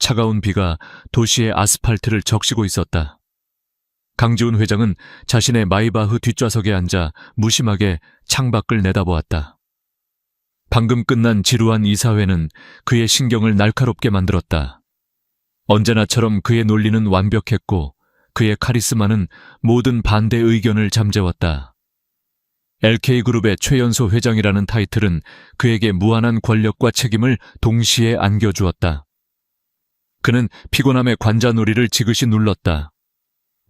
차가운 비가 도시의 아스팔트를 적시고 있었다. 강지훈 회장은 자신의 마이바흐 뒷좌석에 앉아 무심하게 창밖을 내다보았다. 방금 끝난 지루한 이사회는 그의 신경을 날카롭게 만들었다. 언제나처럼 그의 논리는 완벽했고 그의 카리스마는 모든 반대 의견을 잠재웠다. LK그룹의 최연소 회장이라는 타이틀은 그에게 무한한 권력과 책임을 동시에 안겨주었다. 그는 피곤함에 관자놀이를 지그시 눌렀다.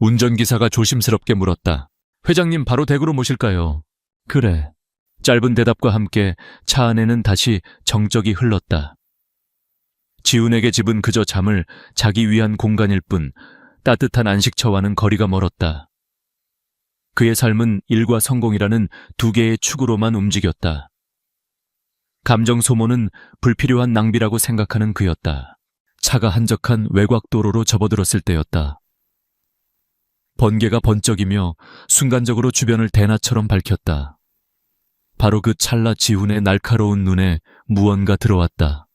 운전기사가 조심스럽게 물었다. 회장님 바로 댁으로 모실까요? 그래. 짧은 대답과 함께 차 안에는 다시 정적이 흘렀다. 지훈에게 집은 그저 잠을 자기 위한 공간일 뿐 따뜻한 안식처와는 거리가 멀었다. 그의 삶은 일과 성공이라는 두 개의 축으로만 움직였다. 감정 소모는 불필요한 낭비라고 생각하는 그였다. 차가 한적한 외곽도로로 접어들었을 때였다. 번개가 번쩍이며 순간적으로 주변을 대낮처럼 밝혔다. 바로 그 찰나 지훈의 날카로운 눈에 무언가 들어왔다.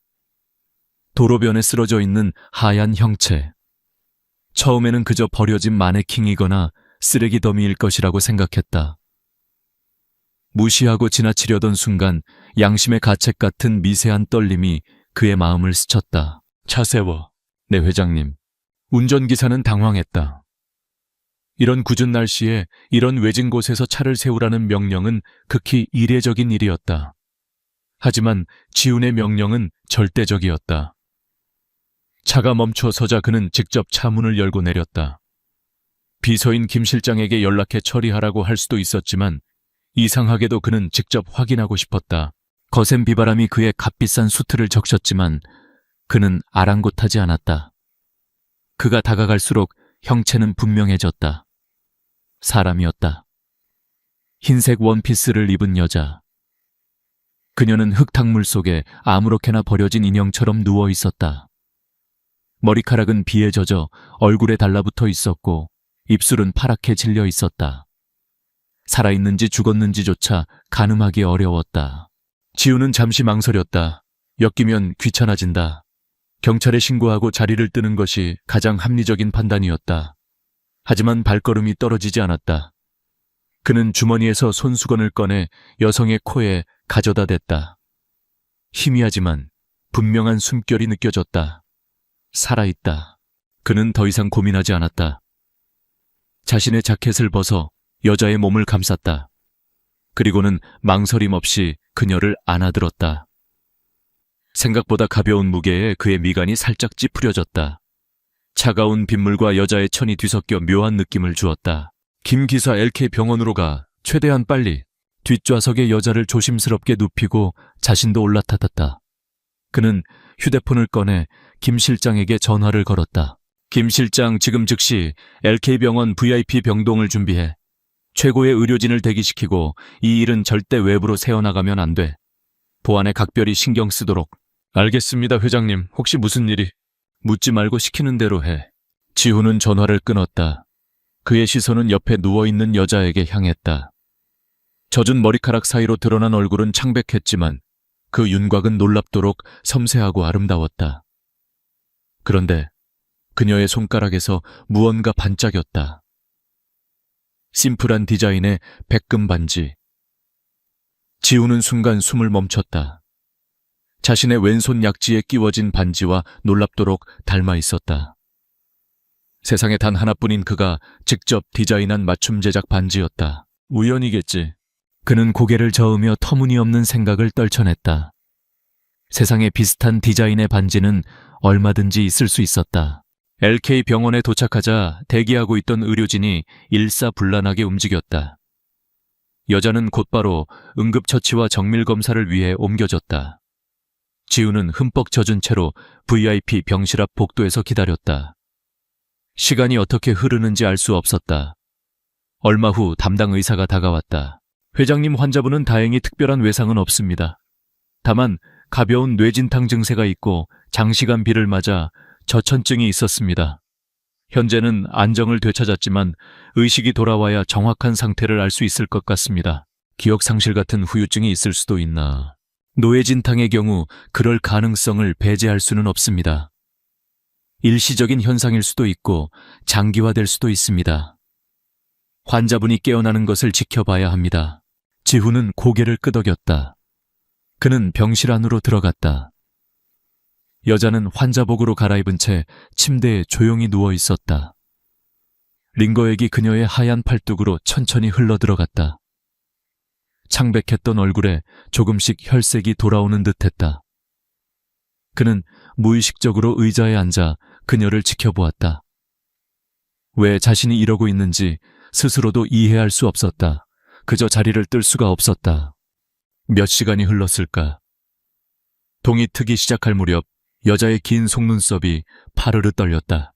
도로변에 쓰러져 있는 하얀 형체. 처음에는 그저 버려진 마네킹이거나 쓰레기 더미일 것이라고 생각했다. 무시하고 지나치려던 순간 양심의 가책 같은 미세한 떨림이 그의 마음을 스쳤다. 차 세워, 네 회장님. 운전기사는 당황했다. 이런 궂은 날씨에 이런 외진 곳에서 차를 세우라는 명령은 극히 이례적인 일이었다. 하지만 지훈의 명령은 절대적이었다. 차가 멈춰 서자 그는 직접 차 문을 열고 내렸다. 비서인 김 실장에게 연락해 처리하라고 할 수도 있었지만 이상하게도 그는 직접 확인하고 싶었다. 거센 비바람이 그의 값비싼 수트를 적셨지만 그는 아랑곳하지 않았다. 그가 다가갈수록 형체는 분명해졌다. 사람이었다. 흰색 원피스를 입은 여자. 그녀는 흙탕물 속에 아무렇게나 버려진 인형처럼 누워 있었다. 머리카락은 비에 젖어 얼굴에 달라붙어 있었고 입술은 파랗게 질려 있었다. 살아있는지 죽었는지조차 가늠하기 어려웠다. 지훈은 잠시 망설였다. 엮이면 귀찮아진다. 경찰에 신고하고 자리를 뜨는 것이 가장 합리적인 판단이었다. 하지만 발걸음이 떨어지지 않았다. 그는 주머니에서 손수건을 꺼내 여성의 코에 가져다 댔다. 희미하지만 분명한 숨결이 느껴졌다. 살아있다. 그는 더 이상 고민하지 않았다. 자신의 자켓을 벗어 여자의 몸을 감쌌다. 그리고는 망설임 없이 그녀를 안아들었다. 생각보다 가벼운 무게에 그의 미간이 살짝 찌푸려졌다. 차가운 빗물과 여자의 천이 뒤섞여 묘한 느낌을 주었다. 김 기사 LK 병원으로 가. 최대한 빨리. 뒷좌석의 여자를 조심스럽게 눕히고 자신도 올라탔다. 그는 휴대폰을 꺼내 김 실장에게 전화를 걸었다. 김 실장, 지금 즉시 LK병원 VIP 병동을 준비해. 최고의 의료진을 대기시키고 이 일은 절대 외부로 새어나가면 안 돼. 보안에 각별히 신경 쓰도록. 알겠습니다, 회장님. 혹시 무슨 일이? 묻지 말고 시키는 대로 해. 지훈은 전화를 끊었다. 그의 시선은 옆에 누워있는 여자에게 향했다. 젖은 머리카락 사이로 드러난 얼굴은 창백했지만 그 윤곽은 놀랍도록 섬세하고 아름다웠다. 그런데 그녀의 손가락에서 무언가 반짝였다. 심플한 디자인의 백금 반지. 지훈은 순간 숨을 멈췄다. 자신의 왼손 약지에 끼워진 반지와 놀랍도록 닮아 있었다. 세상에 단 하나뿐인 그가 직접 디자인한 맞춤 제작 반지였다. 우연이겠지. 그는 고개를 저으며 터무니없는 생각을 떨쳐냈다. 세상에 비슷한 디자인의 반지는 얼마든지 있을 수 있었다. LK 병원에 도착하자 대기하고 있던 의료진이 일사불란하게 움직였다. 여자는 곧바로 응급처치와 정밀검사를 위해 옮겨졌다. 지훈은 흠뻑 젖은 채로 VIP 병실 앞 복도에서 기다렸다. 시간이 어떻게 흐르는지 알 수 없었다. 얼마 후 담당 의사가 다가왔다. 회장님, 환자분은 다행히 특별한 외상은 없습니다. 다만 가벼운 뇌진탕 증세가 있고 장시간 비를 맞아 저천증이 있었습니다. 현재는 안정을 되찾았지만 의식이 돌아와야 정확한 상태를 알 수 있을 것 같습니다. 기억 상실 같은 후유증이 있을 수도 있나. 뇌진탕의 경우 그럴 가능성을 배제할 수는 없습니다. 일시적인 현상일 수도 있고 장기화될 수도 있습니다. 환자분이 깨어나는 것을 지켜봐야 합니다. 지훈은 고개를 끄덕였다. 그는 병실 안으로 들어갔다. 여자는 환자복으로 갈아입은 채 침대에 조용히 누워 있었다. 링거액이 그녀의 하얀 팔뚝으로 천천히 흘러들어갔다. 창백했던 얼굴에 조금씩 혈색이 돌아오는 듯했다. 그는 무의식적으로 의자에 앉아 그녀를 지켜보았다. 왜 자신이 이러고 있는지 스스로도 이해할 수 없었다. 그저 자리를 뜰 수가 없었다. 몇 시간이 흘렀을까? 동이 트기 시작할 무렵 여자의 긴 속눈썹이 파르르 떨렸다.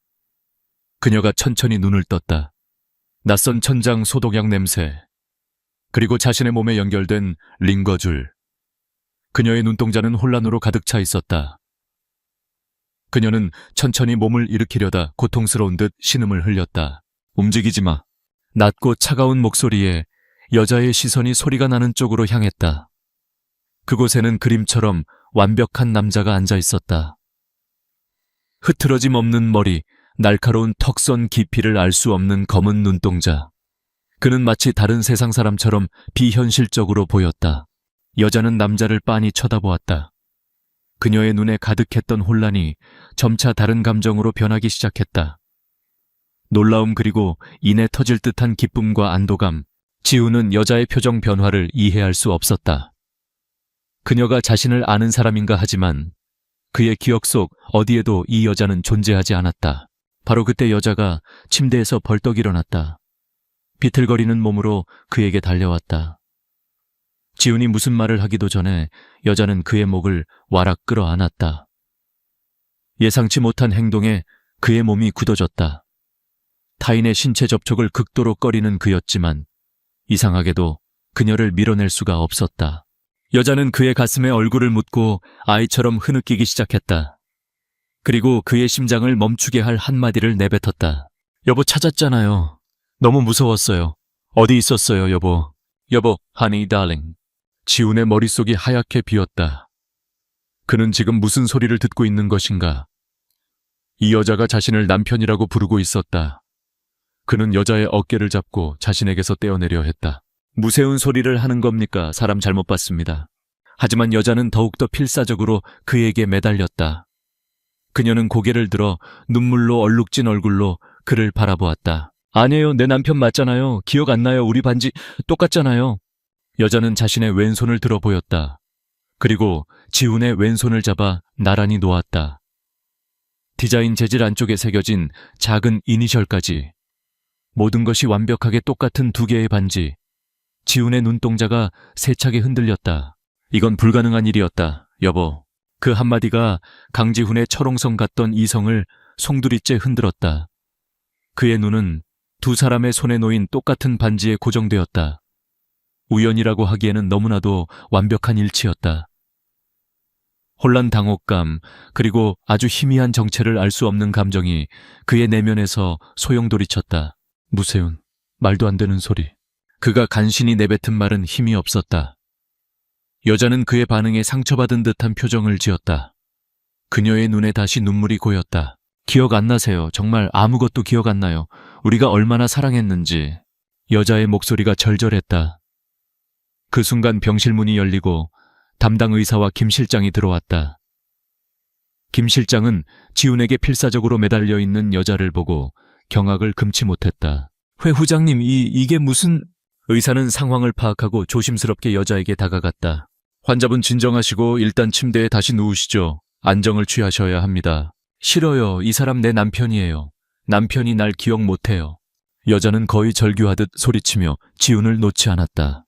그녀가 천천히 눈을 떴다. 낯선 천장 소독약 냄새, 그리고 자신의 몸에 연결된 링거줄. 그녀의 눈동자는 혼란으로 가득 차 있었다. 그녀는 천천히 몸을 일으키려다 고통스러운 듯 신음을 흘렸다. 움직이지 마. 낮고 차가운 목소리에 여자의 시선이 소리가 나는 쪽으로 향했다. 그곳에는 그림처럼 완벽한 남자가 앉아 있었다. 흐트러짐 없는 머리, 날카로운 턱선 깊이를 알 수 없는 검은 눈동자. 그는 마치 다른 세상 사람처럼 비현실적으로 보였다. 여자는 남자를 빤히 쳐다보았다. 그녀의 눈에 가득했던 혼란이 점차 다른 감정으로 변하기 시작했다. 놀라움 그리고 이내 터질 듯한 기쁨과 안도감. 지우는 여자의 표정 변화를 이해할 수 없었다. 그녀가 자신을 아는 사람인가 하지만 그의 기억 속 어디에도 이 여자는 존재하지 않았다. 바로 그때 여자가 침대에서 벌떡 일어났다. 비틀거리는 몸으로 그에게 달려왔다. 지훈이 무슨 말을 하기도 전에 여자는 그의 목을 와락 끌어안았다. 예상치 못한 행동에 그의 몸이 굳어졌다. 타인의 신체 접촉을 극도로 꺼리는 그였지만 이상하게도 그녀를 밀어낼 수가 없었다. 여자는 그의 가슴에 얼굴을 묻고 아이처럼 흐느끼기 시작했다. 그리고 그의 심장을 멈추게 할 한마디를 내뱉었다. 여보 찾았잖아요. 너무 무서웠어요. 어디 있었어요, 여보? 여보, honey darling. 지훈의 머릿속이 하얗게 비었다. 그는 지금 무슨 소리를 듣고 있는 것인가? 이 여자가 자신을 남편이라고 부르고 있었다. 그는 여자의 어깨를 잡고 자신에게서 떼어내려 했다. 무세운 소리를 하는 겁니까? 사람 잘못 봤습니다. 하지만 여자는 더욱더 필사적으로 그에게 매달렸다. 그녀는 고개를 들어 눈물로 얼룩진 얼굴로 그를 바라보았다. 아니에요, 내 남편 맞잖아요. 기억 안 나요. 우리 반지 똑같잖아요. 여자는 자신의 왼손을 들어 보였다. 그리고 지훈의 왼손을 잡아 나란히 놓았다. 디자인 재질 안쪽에 새겨진 작은 이니셜까지. 모든 것이 완벽하게 똑같은 두 개의 반지. 지훈의 눈동자가 세차게 흔들렸다. 이건 불가능한 일이었다, 여보. 그 한마디가 강지훈의 철옹성 같던 이성을 송두리째 흔들었다. 그의 눈은 두 사람의 손에 놓인 똑같은 반지에 고정되었다. 우연이라고 하기에는 너무나도 완벽한 일치였다. 혼란 당혹감, 그리고 아주 희미한 정체를 알 수 없는 감정이 그의 내면에서 소용돌이쳤다. 무세운, 말도 안 되는 소리. 그가 간신히 내뱉은 말은 힘이 없었다. 여자는 그의 반응에 상처받은 듯한 표정을 지었다. 그녀의 눈에 다시 눈물이 고였다. 기억 안 나세요? 정말 아무것도 기억 안 나요. 우리가 얼마나 사랑했는지. 여자의 목소리가 절절했다. 그 순간 병실 문이 열리고 담당 의사와 김 실장이 들어왔다. 김 실장은 지훈에게 필사적으로 매달려 있는 여자를 보고 경악을 금치 못했다. 회 후장님, 이게 무슨... 의사는 상황을 파악하고 조심스럽게 여자에게 다가갔다. 환자분 진정하시고 일단 침대에 다시 누우시죠. 안정을 취하셔야 합니다. 싫어요. 이 사람 내 남편이에요. 남편이 날 기억 못해요. 여자는 거의 절규하듯 소리치며 지훈을 놓지 않았다.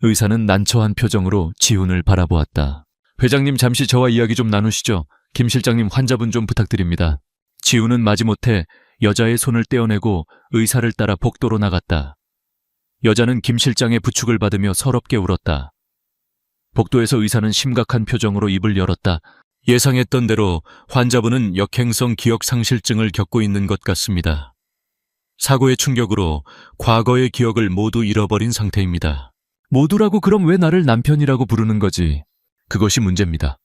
의사는 난처한 표정으로 지훈을 바라보았다. 회장님, 잠시 저와 이야기 좀 나누시죠. 김 실장님, 환자분 좀 부탁드립니다. 지훈은 마지못해 여자의 손을 떼어내고 의사를 따라 복도로 나갔다. 여자는 김 실장의 부축을 받으며 서럽게 울었다. 복도에서 의사는 심각한 표정으로 입을 열었다. 예상했던 대로 환자분은 역행성 기억상실증을 겪고 있는 것 같습니다. 사고의 충격으로 과거의 기억을 모두 잃어버린 상태입니다. 모두라고 그럼 왜 나를 남편이라고 부르는 거지? 그것이 문제입니다.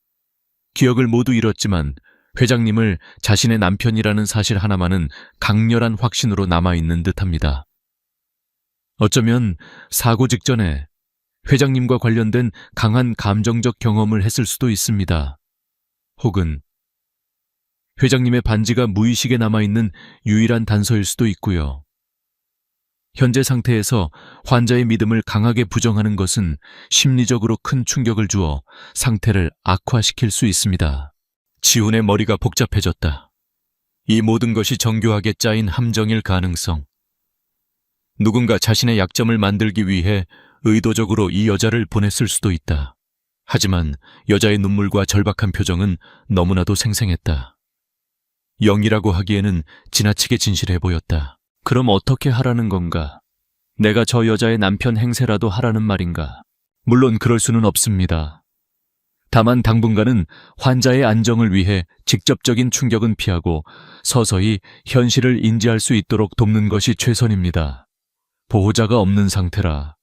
기억을 모두 잃었지만 회장님을 자신의 남편이라는 사실 하나만은 강렬한 확신으로 남아있는 듯합니다. 어쩌면 사고 직전에 회장님과 관련된 강한 감정적 경험을 했을 수도 있습니다. 혹은 회장님의 반지가 무의식에 남아있는 유일한 단서일 수도 있고요. 현재 상태에서 환자의 믿음을 강하게 부정하는 것은 심리적으로 큰 충격을 주어 상태를 악화시킬 수 있습니다. 지훈의 머리가 복잡해졌다. 이 모든 것이 정교하게 짜인 함정일 가능성. 누군가 자신의 약점을 만들기 위해 의도적으로 이 여자를 보냈을 수도 있다. 하지만 여자의 눈물과 절박한 표정은 너무나도 생생했다. 영이라고 하기에는 지나치게 진실해 보였다. 그럼 어떻게 하라는 건가? 내가 저 여자의 남편 행세라도 하라는 말인가? 물론 그럴 수는 없습니다. 다만 당분간은 환자의 안정을 위해 직접적인 충격은 피하고 서서히 현실을 인지할 수 있도록 돕는 것이 최선입니다. 보호자가 없는 상태라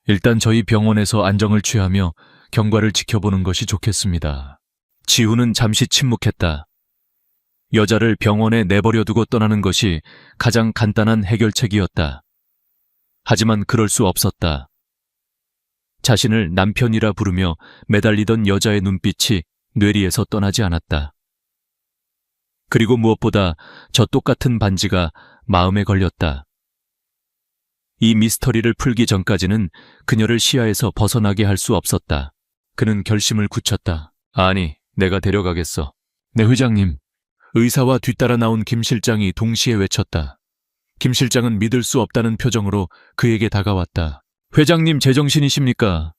일단 저희 병원에서 안정을 취하며 경과를 지켜보는 것이 좋겠습니다. 지훈은 잠시 침묵했다. 여자를 병원에 내버려 두고 떠나는 것이 가장 간단한 해결책이었다. 하지만 그럴 수 없었다. 자신을 남편이라 부르며 매달리던 여자의 눈빛이 뇌리에서 떠나지 않았다. 그리고 무엇보다 저 똑같은 반지가 마음에 걸렸다. 이 미스터리를 풀기 전까지는 그녀를 시야에서 벗어나게 할 수 없었다. 그는 결심을 굳혔다. 아니, 내가 데려가겠어. 네, 회장님. 의사와 뒤따라 나온 김 실장이 동시에 외쳤다. 김 실장은 믿을 수 없다는 표정으로 그에게 다가왔다. 회장님 제정신이십니까?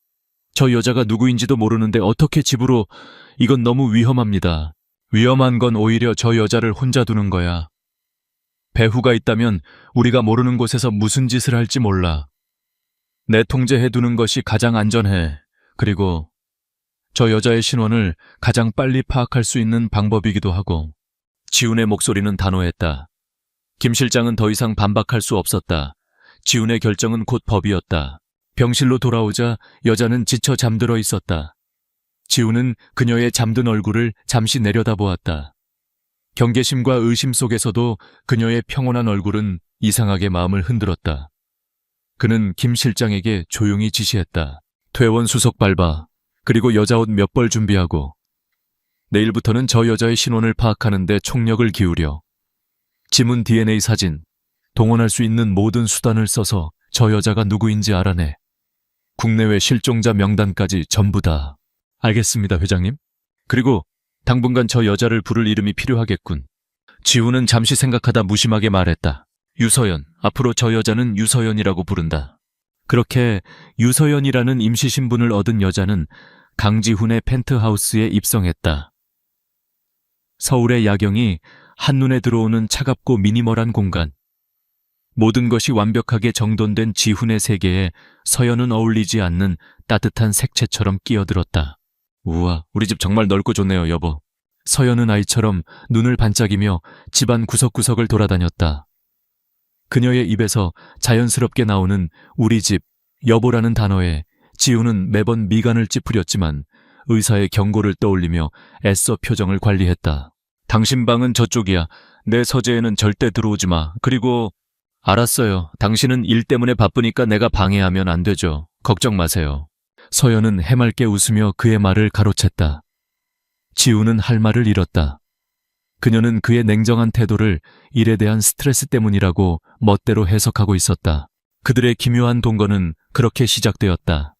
저 여자가 누구인지도 모르는데 어떻게 집으로... 이건 너무 위험합니다. 위험한 건 오히려 저 여자를 혼자 두는 거야. 배후가 있다면 우리가 모르는 곳에서 무슨 짓을 할지 몰라. 내 통제해두는 것이 가장 안전해. 그리고 저 여자의 신원을 가장 빨리 파악할 수 있는 방법이기도 하고. 지훈의 목소리는 단호했다. 김 실장은 더 이상 반박할 수 없었다. 지훈의 결정은 곧 법이었다. 병실로 돌아오자 여자는 지쳐 잠들어 있었다. 지훈은 그녀의 잠든 얼굴을 잠시 내려다보았다. 경계심과 의심 속에서도 그녀의 평온한 얼굴은 이상하게 마음을 흔들었다. 그는 김 실장에게 조용히 지시했다. 퇴원 수속 밟아. 그리고 여자 옷 몇 벌 준비하고. 내일부터는 저 여자의 신원을 파악하는 데 총력을 기울여. 지문 DNA 사진, 동원할 수 있는 모든 수단을 써서 저 여자가 누구인지 알아내. 국내외 실종자 명단까지 전부 다. 알겠습니다, 회장님. 그리고 당분간 저 여자를 부를 이름이 필요하겠군. 지훈은 잠시 생각하다 무심하게 말했다. 유서연. 앞으로 저 여자는 유서연이라고 부른다. 그렇게 유서연이라는 임시신분을 얻은 여자는 강지훈의 펜트하우스에 입성했다. 서울의 야경이 한눈에 들어오는 차갑고 미니멀한 공간. 모든 것이 완벽하게 정돈된 지훈의 세계에 서연은 어울리지 않는 따뜻한 색채처럼 끼어들었다. 우와, 우리 집 정말 넓고 좋네요, 여보. 서연은 아이처럼 눈을 반짝이며 집안 구석구석을 돌아다녔다. 그녀의 입에서 자연스럽게 나오는 우리 집, 여보라는 단어에 지훈은 매번 미간을 찌푸렸지만 의사의 경고를 떠올리며 애써 표정을 관리했다. 당신 방은 저쪽이야. 내 서재에는 절대 들어오지 마. 그리고 알았어요. 당신은 일 때문에 바쁘니까 내가 방해하면 안 되죠. 걱정 마세요. 서연은 해맑게 웃으며 그의 말을 가로챘다. 지훈은 할 말을 잃었다. 그녀는 그의 냉정한 태도를 일에 대한 스트레스 때문이라고 멋대로 해석하고 있었다. 그들의 기묘한 동거는 그렇게 시작되었다.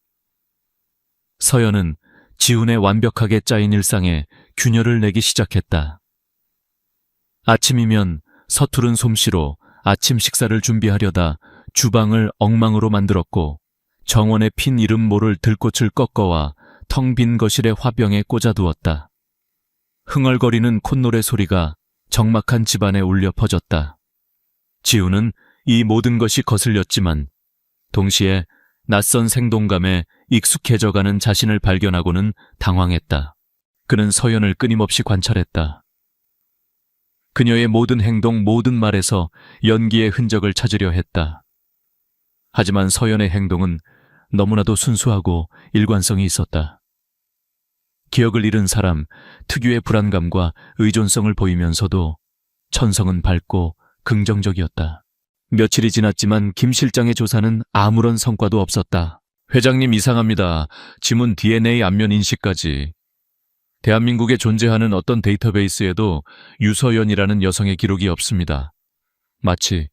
서연은 지훈의 완벽하게 짜인 일상에 균열을 내기 시작했다. 아침이면 서투른 솜씨로 아침 식사를 준비하려다 주방을 엉망으로 만들었고 정원에 핀 이름 모를 들꽃을 꺾어와 텅 빈 거실의 화병에 꽂아두었다. 흥얼거리는 콧노래 소리가 적막한 집안에 울려 퍼졌다. 지훈은 이 모든 것이 거슬렸지만 동시에 낯선 생동감에 익숙해져가는 자신을 발견하고는 당황했다. 그는 서연을 끊임없이 관찰했다. 그녀의 모든 행동, 모든 말에서 연기의 흔적을 찾으려 했다. 하지만 서연의 행동은 너무나도 순수하고 일관성이 있었다. 기억을 잃은 사람 특유의 불안감과 의존성을 보이면서도 천성은 밝고 긍정적이었다. 며칠이 지났지만 김 실장의 조사는 아무런 성과도 없었다. 회장님 이상합니다. 지문 DNA 안면 인식까지. 대한민국에 존재하는 어떤 데이터베이스에도 유서연이라는 여성의 기록이 없습니다. 마치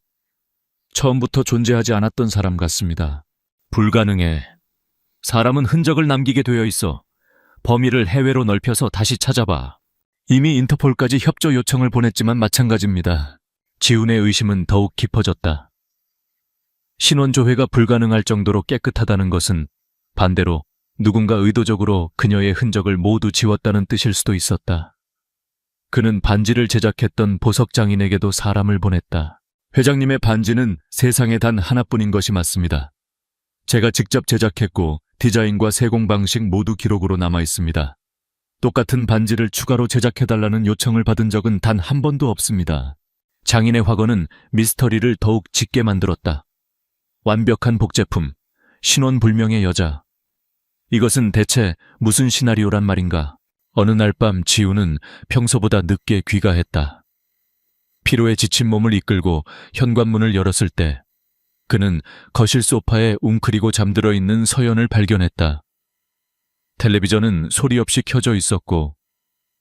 처음부터 존재하지 않았던 사람 같습니다. 불가능해. 사람은 흔적을 남기게 되어 있어. 범위를 해외로 넓혀서 다시 찾아봐. 이미 인터폴까지 협조 요청을 보냈지만 마찬가지입니다. 지훈의 의심은 더욱 깊어졌다. 신원 조회가 불가능할 정도로 깨끗하다는 것은 반대로 누군가 의도적으로 그녀의 흔적을 모두 지웠다는 뜻일 수도 있었다. 그는 반지를 제작했던 보석 장인에게도 사람을 보냈다. 회장님의 반지는 세상에 단 하나뿐인 것이 맞습니다. 제가 직접 제작했고 디자인과 세공 방식 모두 기록으로 남아 있습니다. 똑같은 반지를 추가로 제작해달라는 요청을 받은 적은 단 한 번도 없습니다. 장인의 확언은 미스터리를 더욱 짙게 만들었다. 완벽한 복제품, 신원불명의 여자. 이것은 대체 무슨 시나리오란 말인가? 어느 날 밤 지우는 평소보다 늦게 귀가했다. 피로에 지친 몸을 이끌고 현관문을 열었을 때 그는 거실 소파에 웅크리고 잠들어 있는 서연을 발견했다. 텔레비전은 소리 없이 켜져 있었고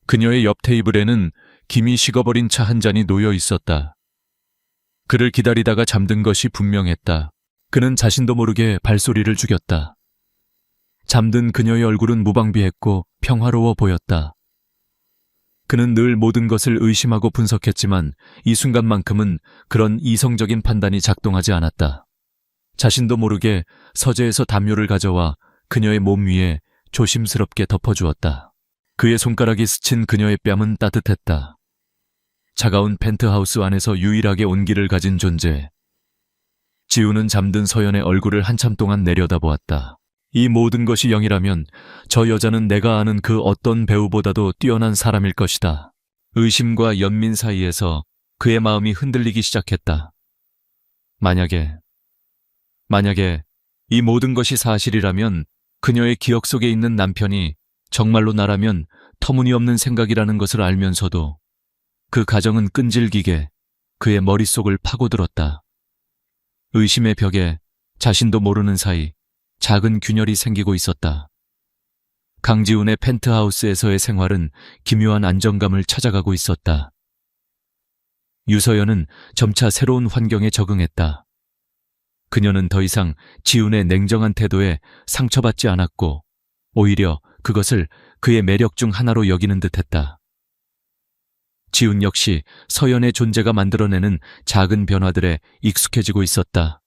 그녀의 옆 테이블에는 김이 식어버린 차 한 잔이 놓여 있었다. 그를 기다리다가 잠든 것이 분명했다. 그는 자신도 모르게 발소리를 죽였다. 잠든 그녀의 얼굴은 무방비했고 평화로워 보였다. 그는 늘 모든 것을 의심하고 분석했지만 이 순간만큼은 그런 이성적인 판단이 작동하지 않았다. 자신도 모르게 서재에서 담요를 가져와 그녀의 몸 위에 조심스럽게 덮어주었다. 그의 손가락이 스친 그녀의 뺨은 따뜻했다. 차가운 펜트하우스 안에서 유일하게 온기를 가진 존재. 지우는 잠든 서연의 얼굴을 한참 동안 내려다보았다. 이 모든 것이 0이라면 저 여자는 내가 아는 그 어떤 배우보다도 뛰어난 사람일 것이다. 의심과 연민 사이에서 그의 마음이 흔들리기 시작했다. 만약에 이 모든 것이 사실이라면 그녀의 기억 속에 있는 남편이 정말로 나라면 터무니없는 생각이라는 것을 알면서도 그 가정은 끈질기게 그의 머릿속을 파고들었다. 의심의 벽에 자신도 모르는 사이 작은 균열이 생기고 있었다. 강지훈의 펜트하우스에서의 생활은 기묘한 안정감을 찾아가고 있었다. 유서연은 점차 새로운 환경에 적응했다. 그녀는 더 이상 지훈의 냉정한 태도에 상처받지 않았고 오히려 그것을 그의 매력 중 하나로 여기는 듯했다. 지훈 역시 서연의 존재가 만들어내는 작은 변화들에 익숙해지고 있었다.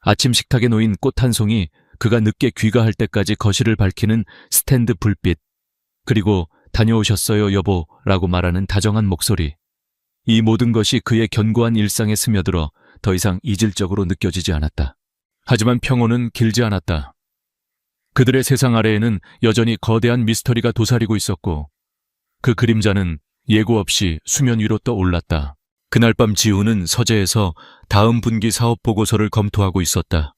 아침 식탁에 놓인 꽃 한 송이, 그가 늦게 귀가할 때까지 거실을 밝히는 스탠드 불빛, 그리고 다녀오셨어요 여보라고 말하는 다정한 목소리. 이 모든 것이 그의 견고한 일상에 스며들어 더 이상 이질적으로 느껴지지 않았다. 하지만 평온은 길지 않았다. 그들의 세상 아래에는 여전히 거대한 미스터리가 도사리고 있었고 그 그림자는 예고 없이 수면 위로 떠올랐다. 그날 밤 지우는 서재에서 다음 분기 사업 보고서를 검토하고 있었다.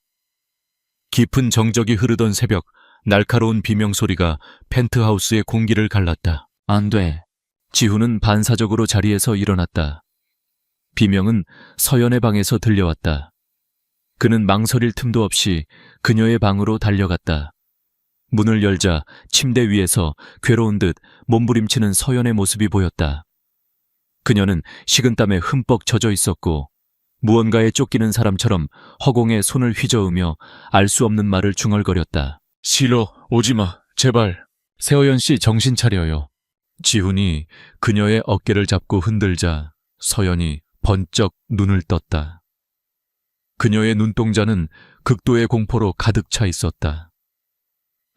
깊은 정적이 흐르던 새벽, 날카로운 비명소리가 펜트하우스의 공기를 갈랐다. 안 돼. 지훈은 반사적으로 자리에서 일어났다. 비명은 서연의 방에서 들려왔다. 그는 망설일 틈도 없이 그녀의 방으로 달려갔다. 문을 열자 침대 위에서 괴로운 듯 몸부림치는 서연의 모습이 보였다. 그녀는 식은땀에 흠뻑 젖어 있었고 무언가에 쫓기는 사람처럼 허공에 손을 휘저으며 알 수 없는 말을 중얼거렸다. 싫어, 오지마, 제발. 세어연 씨 정신 차려요. 지훈이 그녀의 어깨를 잡고 흔들자 서연이 번쩍 눈을 떴다. 그녀의 눈동자는 극도의 공포로 가득 차 있었다.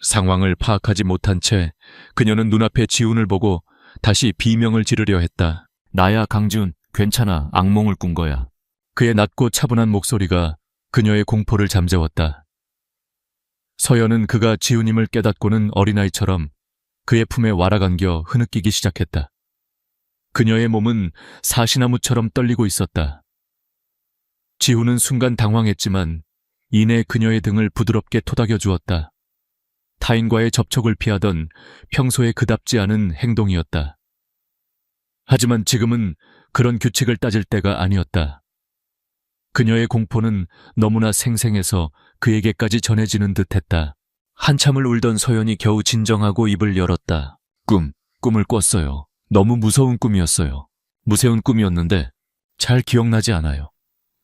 상황을 파악하지 못한 채 그녀는 눈앞에 지훈을 보고 다시 비명을 지르려 했다. 나야 강지훈, 괜찮아, 악몽을 꾼 거야. 그의 낮고 차분한 목소리가 그녀의 공포를 잠재웠다. 서연은 그가 지훈임을 깨닫고는 어린아이처럼 그의 품에 와라간겨 흐느끼기 시작했다. 그녀의 몸은 사시나무처럼 떨리고 있었다. 지훈은 순간 당황했지만 이내 그녀의 등을 부드럽게 토닥여 주었다. 타인과의 접촉을 피하던 평소에 그답지 않은 행동이었다. 하지만 지금은 그런 규칙을 따질 때가 아니었다. 그녀의 공포는 너무나 생생해서 그에게까지 전해지는 듯했다. 한참을 울던 서연이 겨우 진정하고 입을 열었다. 꿈을 꿨어요. 너무 무서운 꿈이었어요. 무서운 꿈이었는데 잘 기억나지 않아요.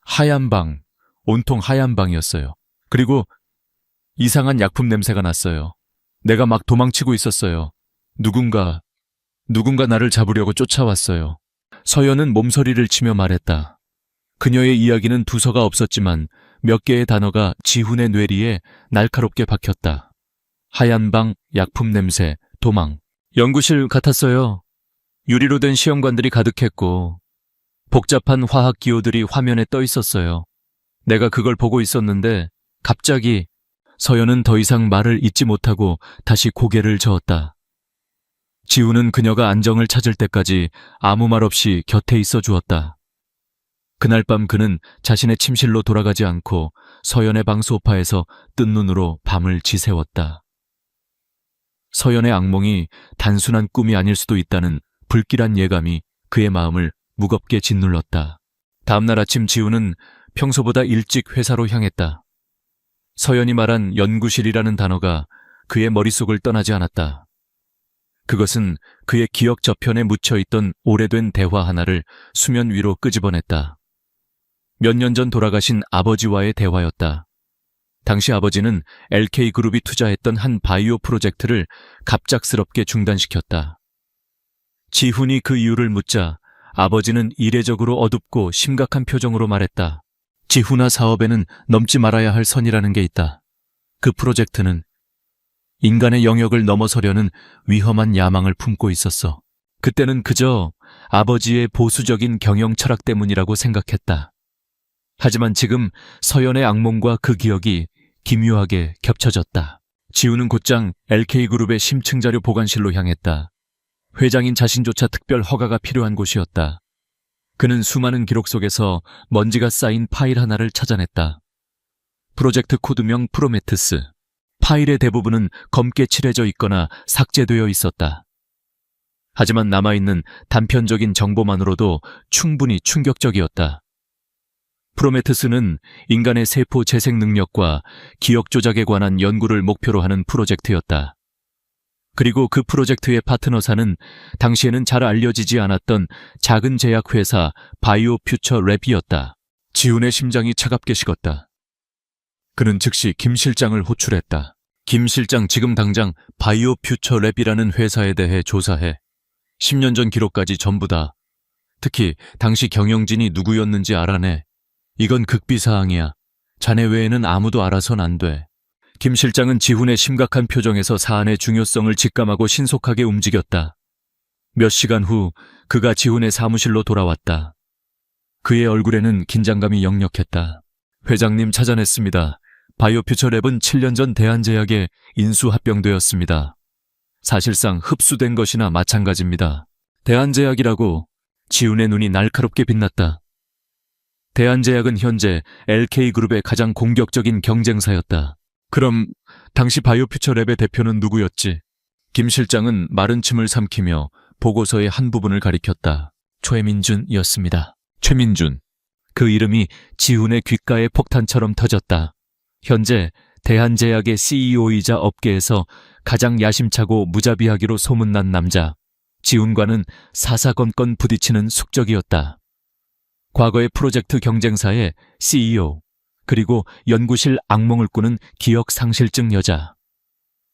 하얀 방, 온통 하얀 방이었어요. 그리고 이상한 약품 냄새가 났어요. 내가 막 도망치고 있었어요. 누군가 나를 잡으려고 쫓아왔어요. 서연은 몸서리를 치며 말했다. 그녀의 이야기는 두서가 없었지만 몇 개의 단어가 지훈의 뇌리에 날카롭게 박혔다. 하얀 방, 약품 냄새, 도망. 연구실 같았어요. 유리로 된 시험관들이 가득했고 복잡한 화학 기호들이 화면에 떠 있었어요. 내가 그걸 보고 있었는데 갑자기 서연은 더 이상 말을 잇지 못하고 다시 고개를 저었다. 지훈은 그녀가 안정을 찾을 때까지 아무 말 없이 곁에 있어 주었다. 그날 밤 그는 자신의 침실로 돌아가지 않고 서연의 방 소파에서 뜬 눈으로 밤을 지새웠다. 서연의 악몽이 단순한 꿈이 아닐 수도 있다는 불길한 예감이 그의 마음을 무겁게 짓눌렀다. 다음날 아침 지훈은 평소보다 일찍 회사로 향했다. 서연이 말한 연구실이라는 단어가 그의 머릿속을 떠나지 않았다. 그것은 그의 기억 저편에 묻혀있던 오래된 대화 하나를 수면 위로 끄집어냈다. 몇 년 전 돌아가신 아버지와의 대화였다. 당시 아버지는 LK그룹이 투자했던 한 바이오 프로젝트를 갑작스럽게 중단시켰다. 지훈이 그 이유를 묻자 아버지는 이례적으로 어둡고 심각한 표정으로 말했다. 지훈아, 사업에는 넘지 말아야 할 선이라는 게 있다. 그 프로젝트는 인간의 영역을 넘어서려는 위험한 야망을 품고 있었어. 그때는 그저 아버지의 보수적인 경영 철학 때문이라고 생각했다. 하지만 지금 서연의 악몽과 그 기억이 기묘하게 겹쳐졌다. 지훈은 곧장 LK그룹의 심층자료 보관실로 향했다. 회장인 자신조차 특별 허가가 필요한 곳이었다. 그는 수많은 기록 속에서 먼지가 쌓인 파일 하나를 찾아냈다. 프로젝트 코드명 프로메테스. 파일의 대부분은 검게 칠해져 있거나 삭제되어 있었다. 하지만 남아있는 단편적인 정보만으로도 충분히 충격적이었다. 프로메테스는 인간의 세포 재생 능력과 기억 조작에 관한 연구를 목표로 하는 프로젝트였다. 그리고 그 프로젝트의 파트너사는 당시에는 잘 알려지지 않았던 작은 제약회사 바이오 퓨처 랩이었다. 지훈의 심장이 차갑게 식었다. 그는 즉시 김 실장을 호출했다. 김 실장, 지금 당장 바이오 퓨처 랩이라는 회사에 대해 조사해. 10년 전 기록까지 전부 다. 특히 당시 경영진이 누구였는지 알아내. 이건 극비사항이야. 자네 외에는 아무도 알아선 안 돼. 김 실장은 지훈의 심각한 표정에서 사안의 중요성을 직감하고 신속하게 움직였다. 몇 시간 후 그가 지훈의 사무실로 돌아왔다. 그의 얼굴에는 긴장감이 역력했다. 회장님, 찾아냈습니다. 바이오퓨처랩은 7년 전 대한제약에 인수합병되었습니다. 사실상 흡수된 것이나 마찬가지입니다. 대한제약이라고? 지훈의 눈이 날카롭게 빛났다. 대한제약은 현재 LK그룹의 가장 공격적인 경쟁사였다. 그럼 당시 바이오퓨처랩의 대표는 누구였지? 김 실장은 마른 침을 삼키며 보고서의 한 부분을 가리켰다. 최민준이었습니다. 최민준. 그 이름이 지훈의 귓가에 폭탄처럼 터졌다. 현재 대한제약의 CEO이자 업계에서 가장 야심차고 무자비하기로 소문난 남자. 지훈과는 사사건건 부딪히는 숙적이었다. 과거의 프로젝트 경쟁사의 CEO, 그리고 연구실 악몽을 꾸는 기억 상실증 여자.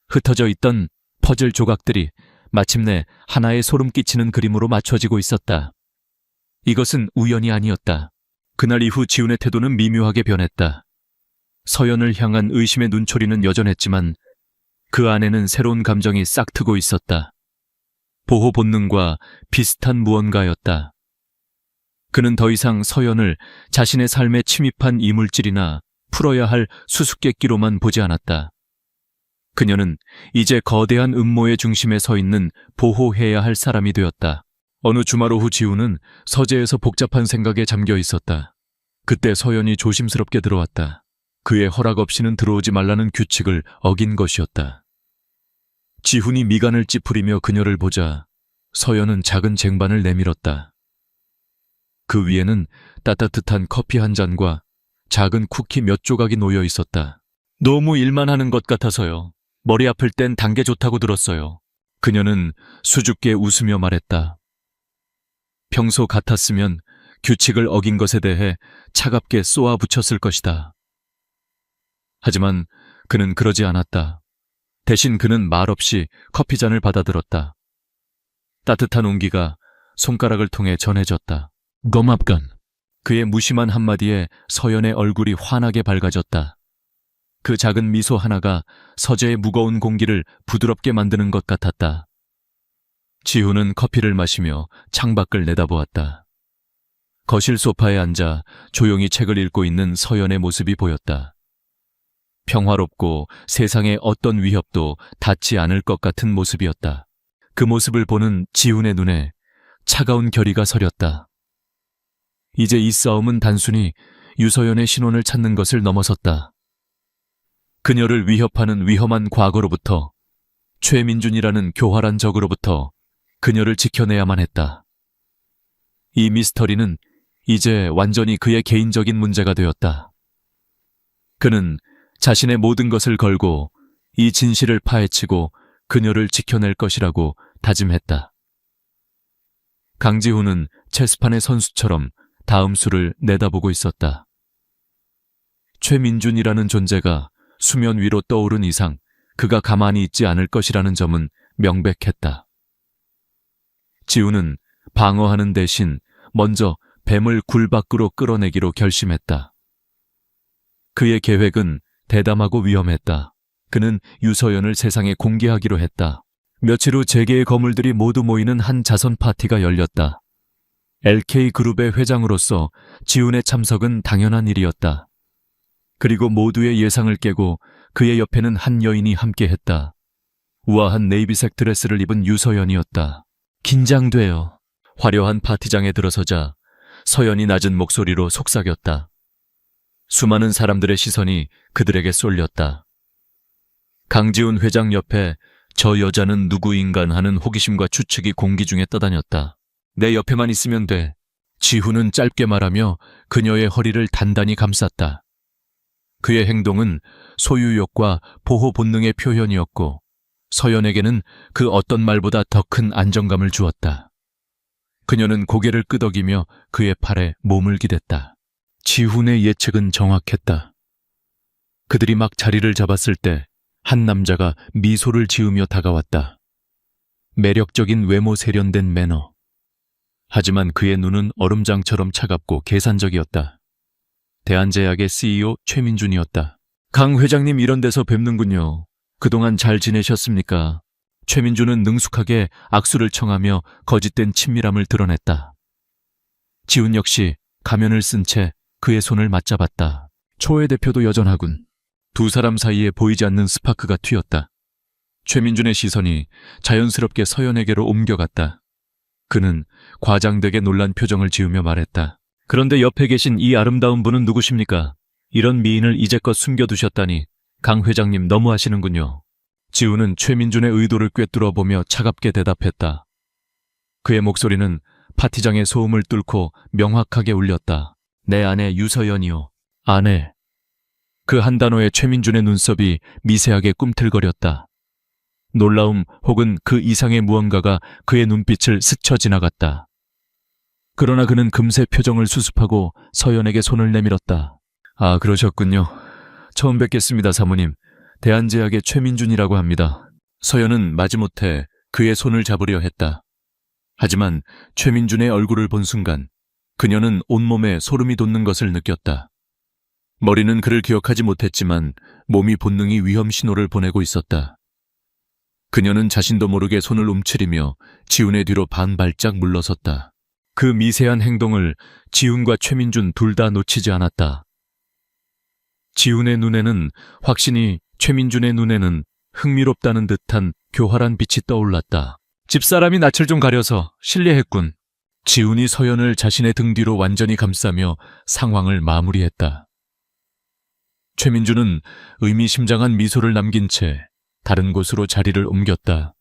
흩어져 있던 퍼즐 조각들이 마침내 하나의 소름 끼치는 그림으로 맞춰지고 있었다. 이것은 우연이 아니었다. 그날 이후 지훈의 태도는 미묘하게 변했다. 서연을 향한 의심의 눈초리는 여전했지만 그 안에는 새로운 감정이 싹트고 있었다. 보호 본능과 비슷한 무언가였다. 그는 더 이상 서연을 자신의 삶에 침입한 이물질이나 풀어야 할 수수께끼로만 보지 않았다. 그녀는 이제 거대한 음모의 중심에 서 있는 보호해야 할 사람이 되었다. 어느 주말 오후 지훈은 서재에서 복잡한 생각에 잠겨 있었다. 그때 서연이 조심스럽게 들어왔다. 그의 허락 없이는 들어오지 말라는 규칙을 어긴 것이었다. 지훈이 미간을 찌푸리며 그녀를 보자 서연은 작은 쟁반을 내밀었다. 그 위에는 따뜻한 커피 한 잔과 작은 쿠키 몇 조각이 놓여 있었다. 너무 일만 하는 것 같아서요. 머리 아플 땐 단 게 좋다고 들었어요. 그녀는 수줍게 웃으며 말했다. 평소 같았으면 규칙을 어긴 것에 대해 차갑게 쏘아 붙였을 것이다. 하지만 그는 그러지 않았다. 대신 그는 말없이 커피잔을 받아들었다. 따뜻한 온기가 손가락을 통해 전해졌다. 고맙건. 그의 무심한 한마디에 서연의 얼굴이 환하게 밝아졌다. 그 작은 미소 하나가 서재의 무거운 공기를 부드럽게 만드는 것 같았다. 지훈은 커피를 마시며 창밖을 내다보았다. 거실 소파에 앉아 조용히 책을 읽고 있는 서연의 모습이 보였다. 평화롭고 세상의 어떤 위협도 닿지 않을 것 같은 모습이었다. 그 모습을 보는 지훈의 눈에 차가운 결의가 서렸다. 이제 이 싸움은 단순히 유서연의 신원을 찾는 것을 넘어섰다. 그녀를 위협하는 위험한 과거로부터, 최민준이라는 교활한 적으로부터 그녀를 지켜내야만 했다. 이 미스터리는 이제 완전히 그의 개인적인 문제가 되었다. 그는 자신의 모든 것을 걸고 이 진실을 파헤치고 그녀를 지켜낼 것이라고 다짐했다. 강지훈은 체스판의 선수처럼 다음 수를 내다보고 있었다. 최민준이라는 존재가 수면 위로 떠오른 이상 그가 가만히 있지 않을 것이라는 점은 명백했다. 지훈은 방어하는 대신 먼저 뱀을 굴 밖으로 끌어내기로 결심했다. 그의 계획은 대담하고 위험했다. 그는 유서연을 세상에 공개하기로 했다. 며칠 후 재계의 거물들이 모두 모이는 한 자선 파티가 열렸다. LK그룹의 회장으로서 지훈의 참석은 당연한 일이었다. 그리고 모두의 예상을 깨고 그의 옆에는 한 여인이 함께했다. 우아한 네이비색 드레스를 입은 유서연이었다. 긴장돼요. 화려한 파티장에 들어서자 서연이 낮은 목소리로 속삭였다. 수많은 사람들의 시선이 그들에게 쏠렸다. 강지훈 회장 옆에 저 여자는 누구인간 하는 호기심과 추측이 공기 중에 떠다녔다. 내 옆에만 있으면 돼. 지훈은 짧게 말하며 그녀의 허리를 단단히 감쌌다. 그의 행동은 소유욕과 보호 본능의 표현이었고 서연에게는 그 어떤 말보다 더 큰 안정감을 주었다. 그녀는 고개를 끄덕이며 그의 팔에 몸을 기댔다. 지훈의 예측은 정확했다. 그들이 막 자리를 잡았을 때 한 남자가 미소를 지으며 다가왔다. 매력적인 외모 세련된 매너. 하지만 그의 눈은 얼음장처럼 차갑고 계산적이었다. 대한제약의 CEO 최민준이었다. 강 회장님 이런 데서 뵙는군요. 그동안 잘 지내셨습니까? 최민준은 능숙하게 악수를 청하며 거짓된 친밀함을 드러냈다. 지훈 역시 가면을 쓴 채 그의 손을 맞잡았다. 초회 대표도 여전하군. 두 사람 사이에 보이지 않는 스파크가 튀었다. 최민준의 시선이 자연스럽게 서연에게로 옮겨갔다. 그는 과장되게 놀란 표정을 지으며 말했다. 그런데 옆에 계신 이 아름다운 분은 누구십니까? 이런 미인을 이제껏 숨겨두셨다니 강 회장님 너무하시는군요. 지훈은 최민준의 의도를 꿰뚫어 보며 차갑게 대답했다. 그의 목소리는 파티장의 소음을 뚫고 명확하게 울렸다. 내 아내 유서연이요. 아내. 그 한 단어에 최민준의 눈썹이 미세하게 꿈틀거렸다. 놀라움 혹은 그 이상의 무언가가 그의 눈빛을 스쳐 지나갔다. 그러나 그는 금세 표정을 수습하고 서연에게 손을 내밀었다. 아, 그러셨군요. 처음 뵙겠습니다, 사모님. 대한제약의 최민준이라고 합니다. 서연은 마지못해 그의 손을 잡으려 했다. 하지만 최민준의 얼굴을 본 순간 그녀는 온몸에 소름이 돋는 것을 느꼈다. 머리는 그를 기억하지 못했지만 몸이 본능이 위험 신호를 보내고 있었다. 그녀는 자신도 모르게 손을 움츠리며 지훈의 뒤로 반발짝 물러섰다. 그 미세한 행동을 지훈과 최민준 둘 다 놓치지 않았다. 지훈의 눈에는 확신이, 최민준의 눈에는 흥미롭다는 듯한 교활한 빛이 떠올랐다. 집사람이 낯을 좀 가려서 실례했군. 지훈이 서연을 자신의 등 뒤로 완전히 감싸며 상황을 마무리했다. 최민준은 의미심장한 미소를 남긴 채 다른 곳으로 자리를 옮겼다.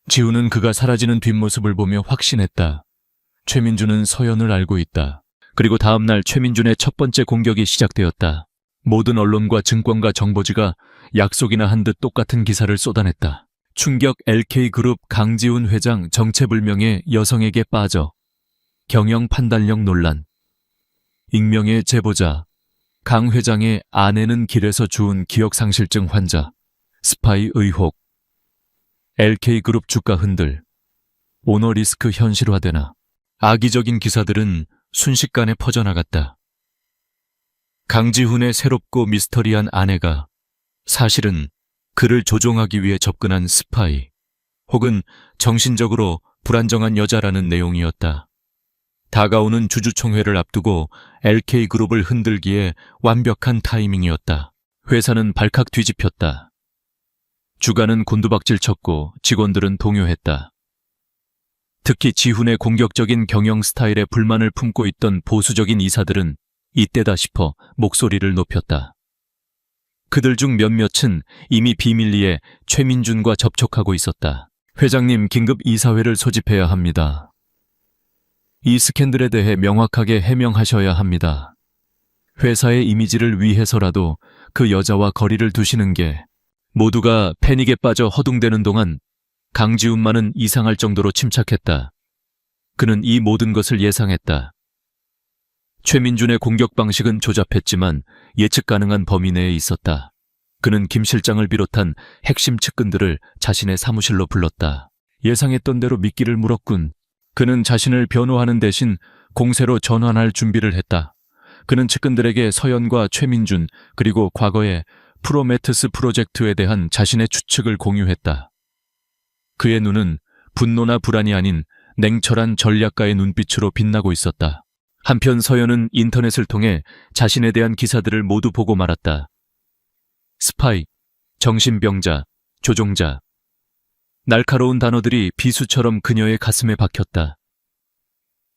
지우는 그가 사라지는 뒷모습을 보며 확신했다. 최민준은 서연을 알고 있다. 그리고 다음 날 최민준의 첫 번째 공격이 시작되었다. 모든 언론과 증권가 정보지가 약속이나 한 듯 똑같은 기사를 쏟아냈다. 충격 LK그룹 강지훈 회장 정체불명의 여성에게 빠져. 경영 판단력 논란. 익명의 제보자. 강 회장의 아내는 길에서 주운 기억상실증 환자. 스파이 의혹. LK그룹 주가 흔들. 오너리스크 현실화되나. 악의적인 기사들은 순식간에 퍼져나갔다. 강지훈의 새롭고 미스터리한 아내가 사실은 그를 조종하기 위해 접근한 스파이 혹은 정신적으로 불안정한 여자라는 내용이었다. 다가오는 주주총회를 앞두고 LK그룹을 흔들기에 완벽한 타이밍이었다. 회사는 발칵 뒤집혔다. 주가는 곤두박질 쳤고 직원들은 동요했다. 특히 지훈의 공격적인 경영 스타일에 불만을 품고 있던 보수적인 이사들은 이때다 싶어 목소리를 높였다. 그들 중 몇몇은 이미 비밀리에 최민준과 접촉하고 있었다. 회장님, 긴급 이사회를 소집해야 합니다. 이 스캔들에 대해 명확하게 해명하셔야 합니다. 회사의 이미지를 위해서라도 그 여자와 거리를 두시는 게. 모두가 패닉에 빠져 허둥대는 동안 강지훈만은 이상할 정도로 침착했다. 그는 이 모든 것을 예상했다. 최민준의 공격 방식은 조잡했지만 예측 가능한 범위 내에 있었다. 그는 김 실장을 비롯한 핵심 측근들을 자신의 사무실로 불렀다. 예상했던 대로 미끼를 물었군. 그는 자신을 변호하는 대신 공세로 전환할 준비를 했다. 그는 측근들에게 서연과 최민준 그리고 과거의 프로메테스 프로젝트에 대한 자신의 추측을 공유했다. 그의 눈은 분노나 불안이 아닌 냉철한 전략가의 눈빛으로 빛나고 있었다. 한편 서연은 인터넷을 통해 자신에 대한 기사들을 모두 보고 말았다. 스파이, 정신병자, 조종자. 날카로운 단어들이 비수처럼 그녀의 가슴에 박혔다.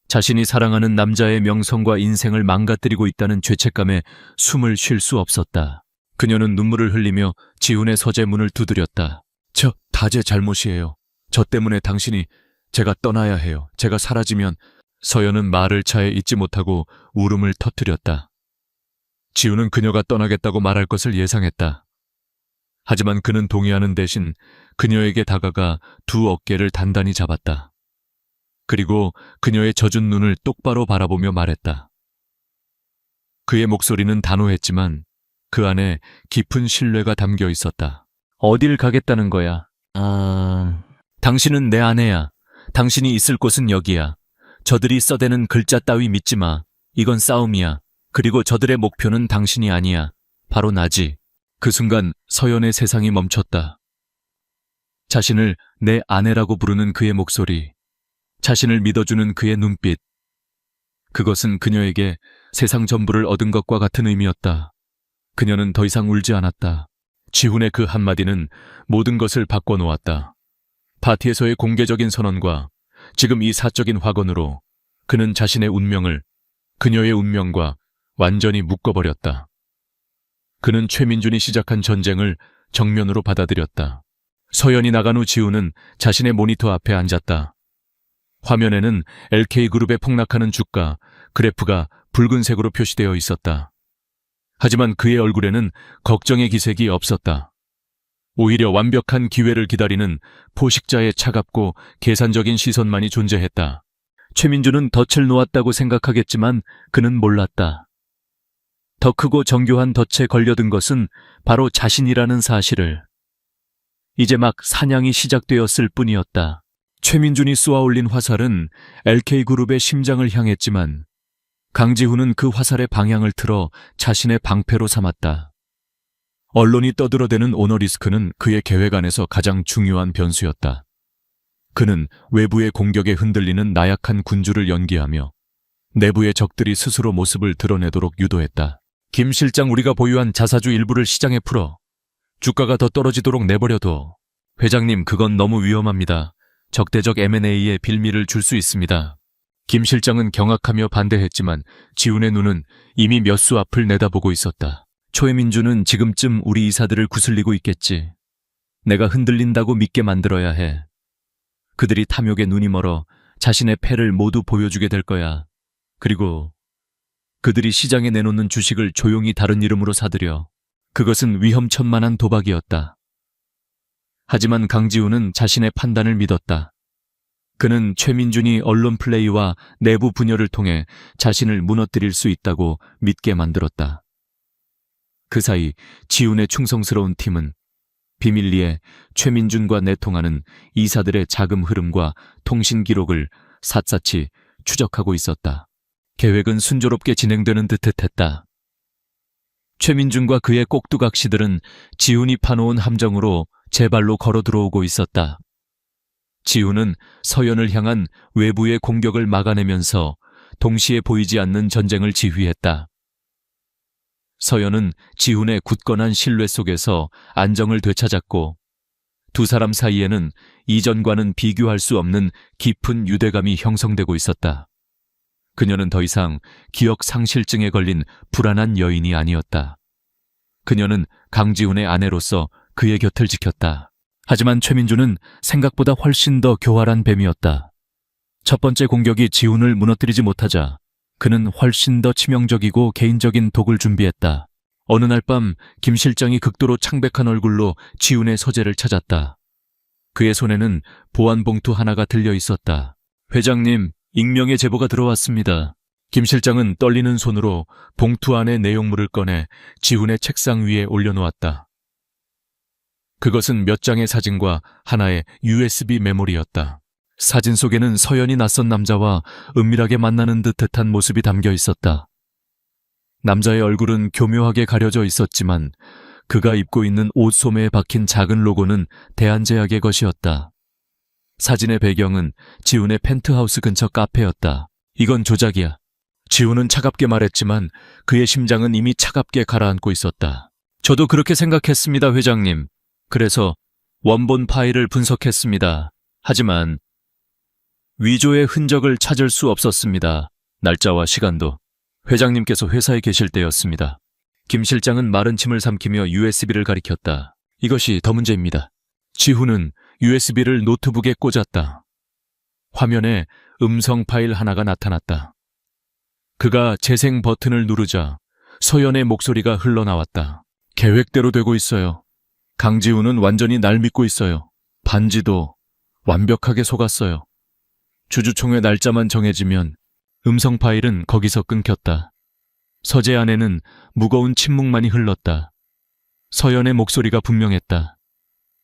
자신이 사랑하는 남자의 명성과 인생을 망가뜨리고 있다는 죄책감에 숨을 쉴 수 없었다. 그녀는 눈물을 흘리며 지훈의 서재 문을 두드렸다. 저 다 제 잘못이에요. 저 때문에 당신이 제가 떠나야 해요. 제가 사라지면. 서연은 말을 차에 잊지 못하고 울음을 터뜨렸다. 지훈은 그녀가 떠나겠다고 말할 것을 예상했다. 하지만 그는 동의하는 대신 그녀에게 다가가 두 어깨를 단단히 잡았다. 그리고 그녀의 젖은 눈을 똑바로 바라보며 말했다. 그의 목소리는 단호했지만 그 안에 깊은 신뢰가 담겨 있었다. 어딜 가겠다는 거야? 당신은 내 아내야. 당신이 있을 곳은 여기야. 저들이 써대는 글자 따위 믿지 마. 이건 싸움이야. 그리고 저들의 목표는 당신이 아니야. 바로 나지. 그 순간 서연의 세상이 멈췄다. 자신을 내 아내라고 부르는 그의 목소리, 자신을 믿어주는 그의 눈빛. 그것은 그녀에게 세상 전부를 얻은 것과 같은 의미였다. 그녀는 더 이상 울지 않았다. 지훈의 그 한마디는 모든 것을 바꿔놓았다. 파티에서의 공개적인 선언과 지금 이 사적인 확언으로 그는 자신의 운명을 그녀의 운명과 완전히 묶어버렸다. 그는 최민준이 시작한 전쟁을 정면으로 받아들였다. 서연이 나간 후 지훈은 자신의 모니터 앞에 앉았다. 화면에는 LK그룹의 폭락하는 주가, 그래프가 붉은색으로 표시되어 있었다. 하지만 그의 얼굴에는 걱정의 기색이 없었다. 오히려 완벽한 기회를 기다리는 포식자의 차갑고 계산적인 시선만이 존재했다. 최민준은 덫을 놓았다고 생각하겠지만 그는 몰랐다. 더 크고 정교한 덫에 걸려든 것은 바로 자신이라는 사실을. 이제 막 사냥이 시작되었을 뿐이었다. 최민준이 쏘아올린 화살은 LK그룹의 심장을 향했지만 강지훈은 그 화살의 방향을 틀어 자신의 방패로 삼았다. 언론이 떠들어대는 오너리스크는 그의 계획 안에서 가장 중요한 변수였다. 그는 외부의 공격에 흔들리는 나약한 군주를 연기하며 내부의 적들이 스스로 모습을 드러내도록 유도했다. 김 실장, 우리가 보유한 자사주 일부를 시장에 풀어 주가가 더 떨어지도록 내버려둬. 회장님, 그건 너무 위험합니다. 적대적 M&A에 빌미를 줄 수 있습니다. 김 실장은 경악하며 반대했지만 지훈의 눈은 이미 몇 수 앞을 내다보고 있었다. 최민준은 지금쯤 우리 이사들을 구슬리고 있겠지. 내가 흔들린다고 믿게 만들어야 해. 그들이 탐욕에 눈이 멀어 자신의 패를 모두 보여주게 될 거야. 그리고 그들이 시장에 내놓는 주식을 조용히 다른 이름으로 사들여. 그것은 위험천만한 도박이었다. 하지만 강지훈은 자신의 판단을 믿었다. 그는 최민준이 언론 플레이와 내부 분열을 통해 자신을 무너뜨릴 수 있다고 믿게 만들었다. 그 사이 지훈의 충성스러운 팀은 비밀리에 최민준과 내통하는 이사들의 자금 흐름과 통신 기록을 샅샅이 추적하고 있었다. 계획은 순조롭게 진행되는 듯했다. 최민준과 그의 꼭두각시들은 지훈이 파놓은 함정으로 제 발로 걸어 들어오고 있었다. 지훈은 서연을 향한 외부의 공격을 막아내면서 동시에 보이지 않는 전쟁을 지휘했다. 서연은 지훈의 굳건한 신뢰 속에서 안정을 되찾았고 두 사람 사이에는 이전과는 비교할 수 없는 깊은 유대감이 형성되고 있었다. 그녀는 더 이상 기억 상실증에 걸린 불안한 여인이 아니었다. 그녀는 강지훈의 아내로서 그의 곁을 지켰다. 하지만 최민준은 생각보다 훨씬 더 교활한 뱀이었다. 첫 번째 공격이 지훈을 무너뜨리지 못하자 그는 훨씬 더 치명적이고 개인적인 독을 준비했다. 어느 날 밤 김 실장이 극도로 창백한 얼굴로 지훈의 서재를 찾았다. 그의 손에는 보안 봉투 하나가 들려 있었다. 회장님, 익명의 제보가 들어왔습니다. 김 실장은 떨리는 손으로 봉투 안의 내용물을 꺼내 지훈의 책상 위에 올려놓았다. 그것은 몇 장의 사진과 하나의 USB 메모리였다. 사진 속에는 서연이 낯선 남자와 은밀하게 만나는 듯한 모습이 담겨 있었다. 남자의 얼굴은 교묘하게 가려져 있었지만 그가 입고 있는 옷 소매에 박힌 작은 로고는 대한제약의 것이었다. 사진의 배경은 지훈의 펜트하우스 근처 카페였다. 이건 조작이야. 지훈은 차갑게 말했지만 그의 심장은 이미 차갑게 가라앉고 있었다. 저도 그렇게 생각했습니다, 회장님. 그래서 원본 파일을 분석했습니다. 하지만 위조의 흔적을 찾을 수 없었습니다. 날짜와 시간도. 회장님께서 회사에 계실 때였습니다. 김 실장은 마른 침을 삼키며 USB를 가리켰다. 이것이 더 문제입니다. 지훈은 USB를 노트북에 꽂았다. 화면에 음성 파일 하나가 나타났다. 그가 재생 버튼을 누르자 서연의 목소리가 흘러나왔다. 계획대로 되고 있어요. 강지훈은 완전히 날 믿고 있어요. 반지도 완벽하게 속았어요. 주주총회 날짜만 정해지면 음성 파일은 거기서 끊겼다. 서재 안에는 무거운 침묵만이 흘렀다. 서연의 목소리가 분명했다.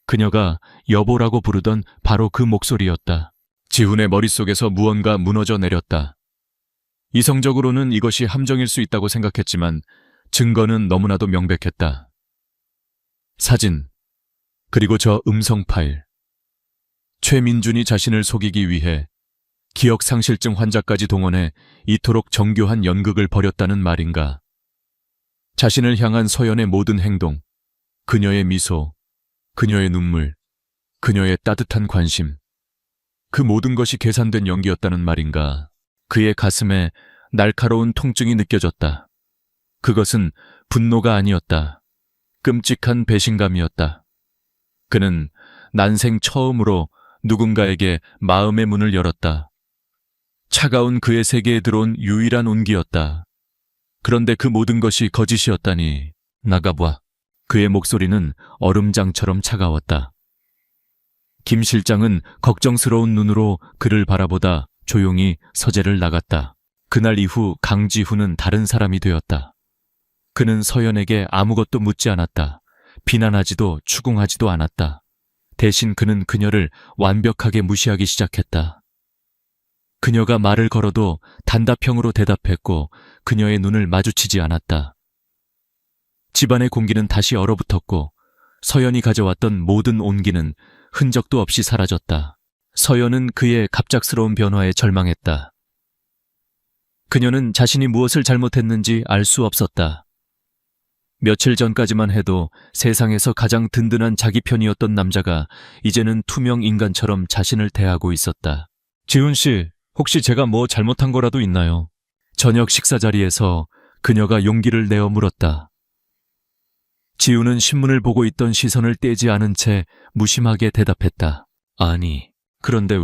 그녀가 여보라고 부르던 바로 그 목소리였다. 지훈의 머릿속에서 무언가 무너져 내렸다. 이성적으로는 이것이 함정일 수 있다고 생각했지만 증거는 너무나도 명백했다. 사진, 그리고 저 음성 파일. 최민준이 자신을 속이기 위해 기억상실증 환자까지 동원해 이토록 정교한 연극을 벌였다는 말인가. 자신을 향한 서연의 모든 행동, 그녀의 미소, 그녀의 눈물, 그녀의 따뜻한 관심, 그 모든 것이 계산된 연기였다는 말인가. 그의 가슴에 날카로운 통증이 느껴졌다. 그것은 분노가 아니었다. 끔찍한 배신감이었다. 그는 난생 처음으로 누군가에게 마음의 문을 열었다. 차가운 그의 세계에 들어온 유일한 온기였다. 그런데 그 모든 것이 거짓이었다니. 나가봐. 그의 목소리는 얼음장처럼 차가웠다. 김 실장은 걱정스러운 눈으로 그를 바라보다 조용히 서재를 나갔다. 그날 이후 강지훈은 다른 사람이 되었다. 그는 서연에게 아무것도 묻지 않았다. 비난하지도 추궁하지도 않았다. 대신 그는 그녀를 완벽하게 무시하기 시작했다. 그녀가 말을 걸어도 단답형으로 대답했고 그녀의 눈을 마주치지 않았다. 집안의 공기는 다시 얼어붙었고 서연이 가져왔던 모든 온기는 흔적도 없이 사라졌다. 서연은 그의 갑작스러운 변화에 절망했다. 그녀는 자신이 무엇을 잘못했는지 알 수 없었다. 며칠 전까지만 해도 세상에서 가장 든든한 자기 편이었던 남자가 이제는 투명 인간처럼 자신을 대하고 있었다. 지훈 씨, 혹시 제가 뭐 잘못한 거라도 있나요? 저녁 식사 자리에서 그녀가 용기를 내어 물었다. 지우는 신문을 보고 있던 시선을 떼지 않은 채 무심하게 대답했다. 아니, 그런데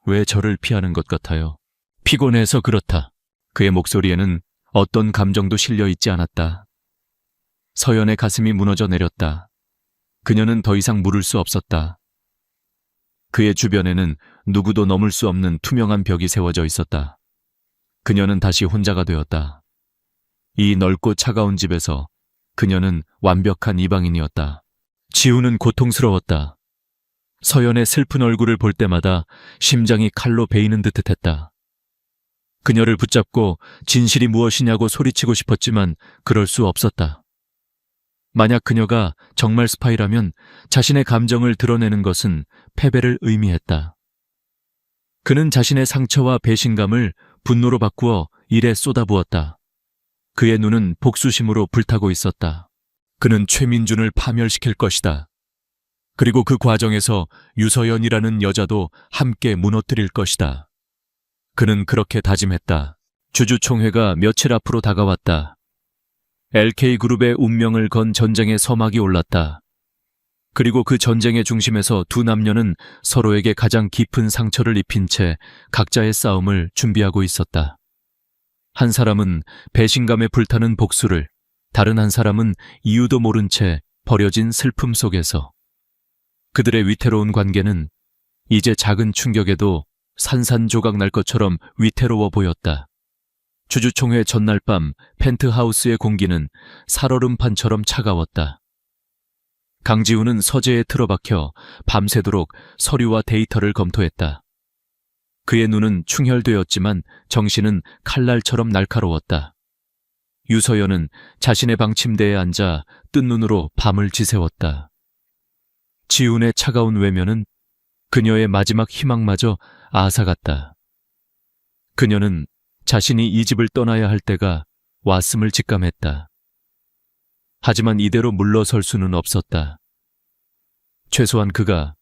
왜 저를 피하는 것 같아요? 피곤해서 그렇다. 그의 목소리에는 어떤 감정도 실려 있지 않았다. 서연의 가슴이 무너져 내렸다. 그녀는 더 이상 물을 수 없었다. 그의 주변에는 누구도 넘을 수 없는 투명한 벽이 세워져 있었다. 그녀는 다시 혼자가 되었다. 이 넓고 차가운 집에서 그녀는 완벽한 이방인이었다. 지우는 고통스러웠다. 서연의 슬픈 얼굴을 볼 때마다 심장이 칼로 베이는 듯 했다. 그녀를 붙잡고 진실이 무엇이냐고 소리치고 싶었지만 그럴 수 없었다. 만약 그녀가 정말 스파이라면 자신의 감정을 드러내는 것은 패배를 의미했다. 그는 자신의 상처와 배신감을 분노로 바꾸어 일에 쏟아부었다. 그의 눈은 복수심으로 불타고 있었다. 그는 최민준을 파멸시킬 것이다. 그리고 그 과정에서 유서연이라는 여자도 함께 무너뜨릴 것이다. 그는 그렇게 다짐했다. 주주총회가 며칠 앞으로 다가왔다. LK그룹의 운명을 건 전쟁의 서막이 올랐다. 그리고 그 전쟁의 중심에서 두 남녀는 서로에게 가장 깊은 상처를 입힌 채 각자의 싸움을 준비하고 있었다. 한 사람은 배신감에 불타는 복수를, 다른 한 사람은 이유도 모른 채 버려진 슬픔 속에서. 그들의 위태로운 관계는 이제 작은 충격에도 산산조각 날 것처럼 위태로워 보였다. 주주총회 전날 밤 펜트하우스의 공기는 살얼음판처럼 차가웠다. 강지우는 서재에 틀어박혀 밤새도록 서류와 데이터를 검토했다. 그의 눈은 충혈되었지만 정신은 칼날처럼 날카로웠다. 유서연은 자신의 방 침대에 앉아 뜬 눈으로 밤을 지새웠다. 지훈의 차가운 외면은 그녀의 마지막 희망마저 앗아갔다. 그녀는 자신이 이 집을 떠나야 할 때가 왔음을 직감했다. 하지만 이대로 물러설 수는 없었다. 최소한 그가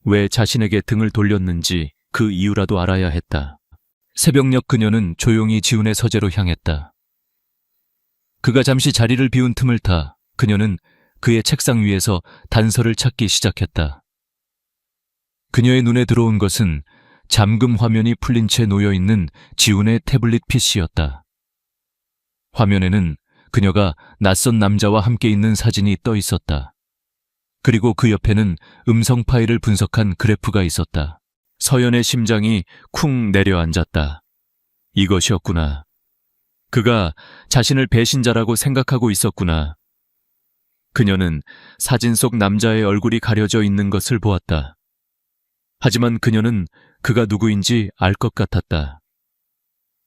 왜 자신에게 등을 돌렸는지 그 이유라도 알아야 했다. 새벽녘 그녀는 조용히 지훈의 서재로 향했다. 그가 잠시 자리를 비운 틈을 타 그녀는 그의 책상 위에서 단서를 찾기 시작했다. 그녀의 눈에 들어온 것은 잠금 화면이 풀린 채 놓여있는 지훈의 태블릿 PC였다. 화면에는 그녀가 낯선 남자와 함께 있는 사진이 떠 있었다. 그리고 그 옆에는 음성 파일을 분석한 그래프가 있었다. 서연의 심장이 쿵 내려앉았다. 이것이었구나. 그가 자신을 배신자라고 생각하고 있었구나. 그녀는 사진 속 남자의 얼굴이 가려져 있는 것을 보았다. 하지만 그녀는 그가 누구인지 알 것 같았다.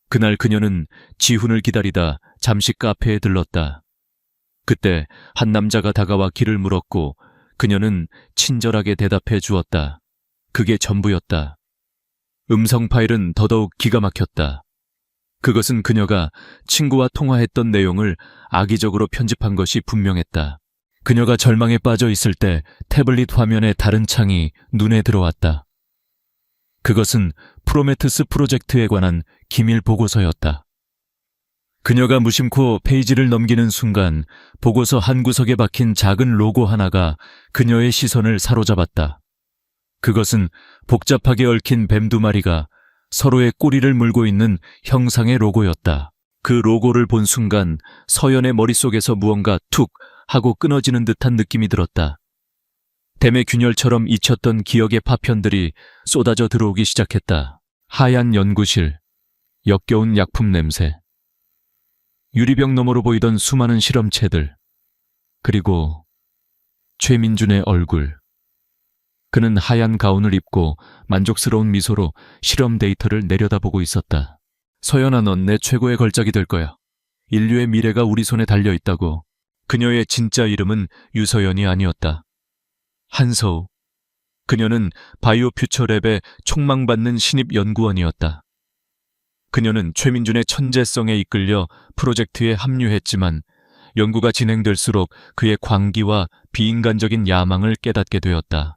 그날 그녀는 지훈을 기다리다 잠시 카페에 들렀다. 그때 한 남자가 다가와 길을 물었고 그녀는 친절하게 대답해 주었다. 그게 전부였다. 음성 파일은 더더욱 기가 막혔다. 그것은 그녀가 친구와 통화했던 내용을 악의적으로 편집한 것이 분명했다. 그녀가 절망에 빠져 있을 때 태블릿 화면의 다른 창이 눈에 들어왔다. 그것은 프로메테우스 프로젝트에 관한 기밀 보고서였다. 그녀가 무심코 페이지를 넘기는 순간 보고서 한 구석에 박힌 작은 로고 하나가 그녀의 시선을 사로잡았다. 그것은 복잡하게 얽힌 뱀 두 마리가 서로의 꼬리를 물고 있는 형상의 로고였다. 그 로고를 본 순간 서연의 머릿속에서 무언가 툭 하고 끊어지는 듯한 느낌이 들었다. 댐의 균열처럼 잊혔던 기억의 파편들이 쏟아져 들어오기 시작했다. 하얀 연구실, 역겨운 약품 냄새, 유리병 너머로 보이던 수많은 실험체들, 그리고 최민준의 얼굴. 그는 하얀 가운을 입고 만족스러운 미소로 실험 데이터를 내려다보고 있었다. 서연아, 넌 내 최고의 걸작이 될 거야. 인류의 미래가 우리 손에 달려 있다고. 그녀의 진짜 이름은 유서연이 아니었다. 한서우. 그녀는 바이오 퓨처랩의 촉망받는 신입 연구원이었다. 그녀는 최민준의 천재성에 이끌려 프로젝트에 합류했지만 연구가 진행될수록 그의 광기와 비인간적인 야망을 깨닫게 되었다.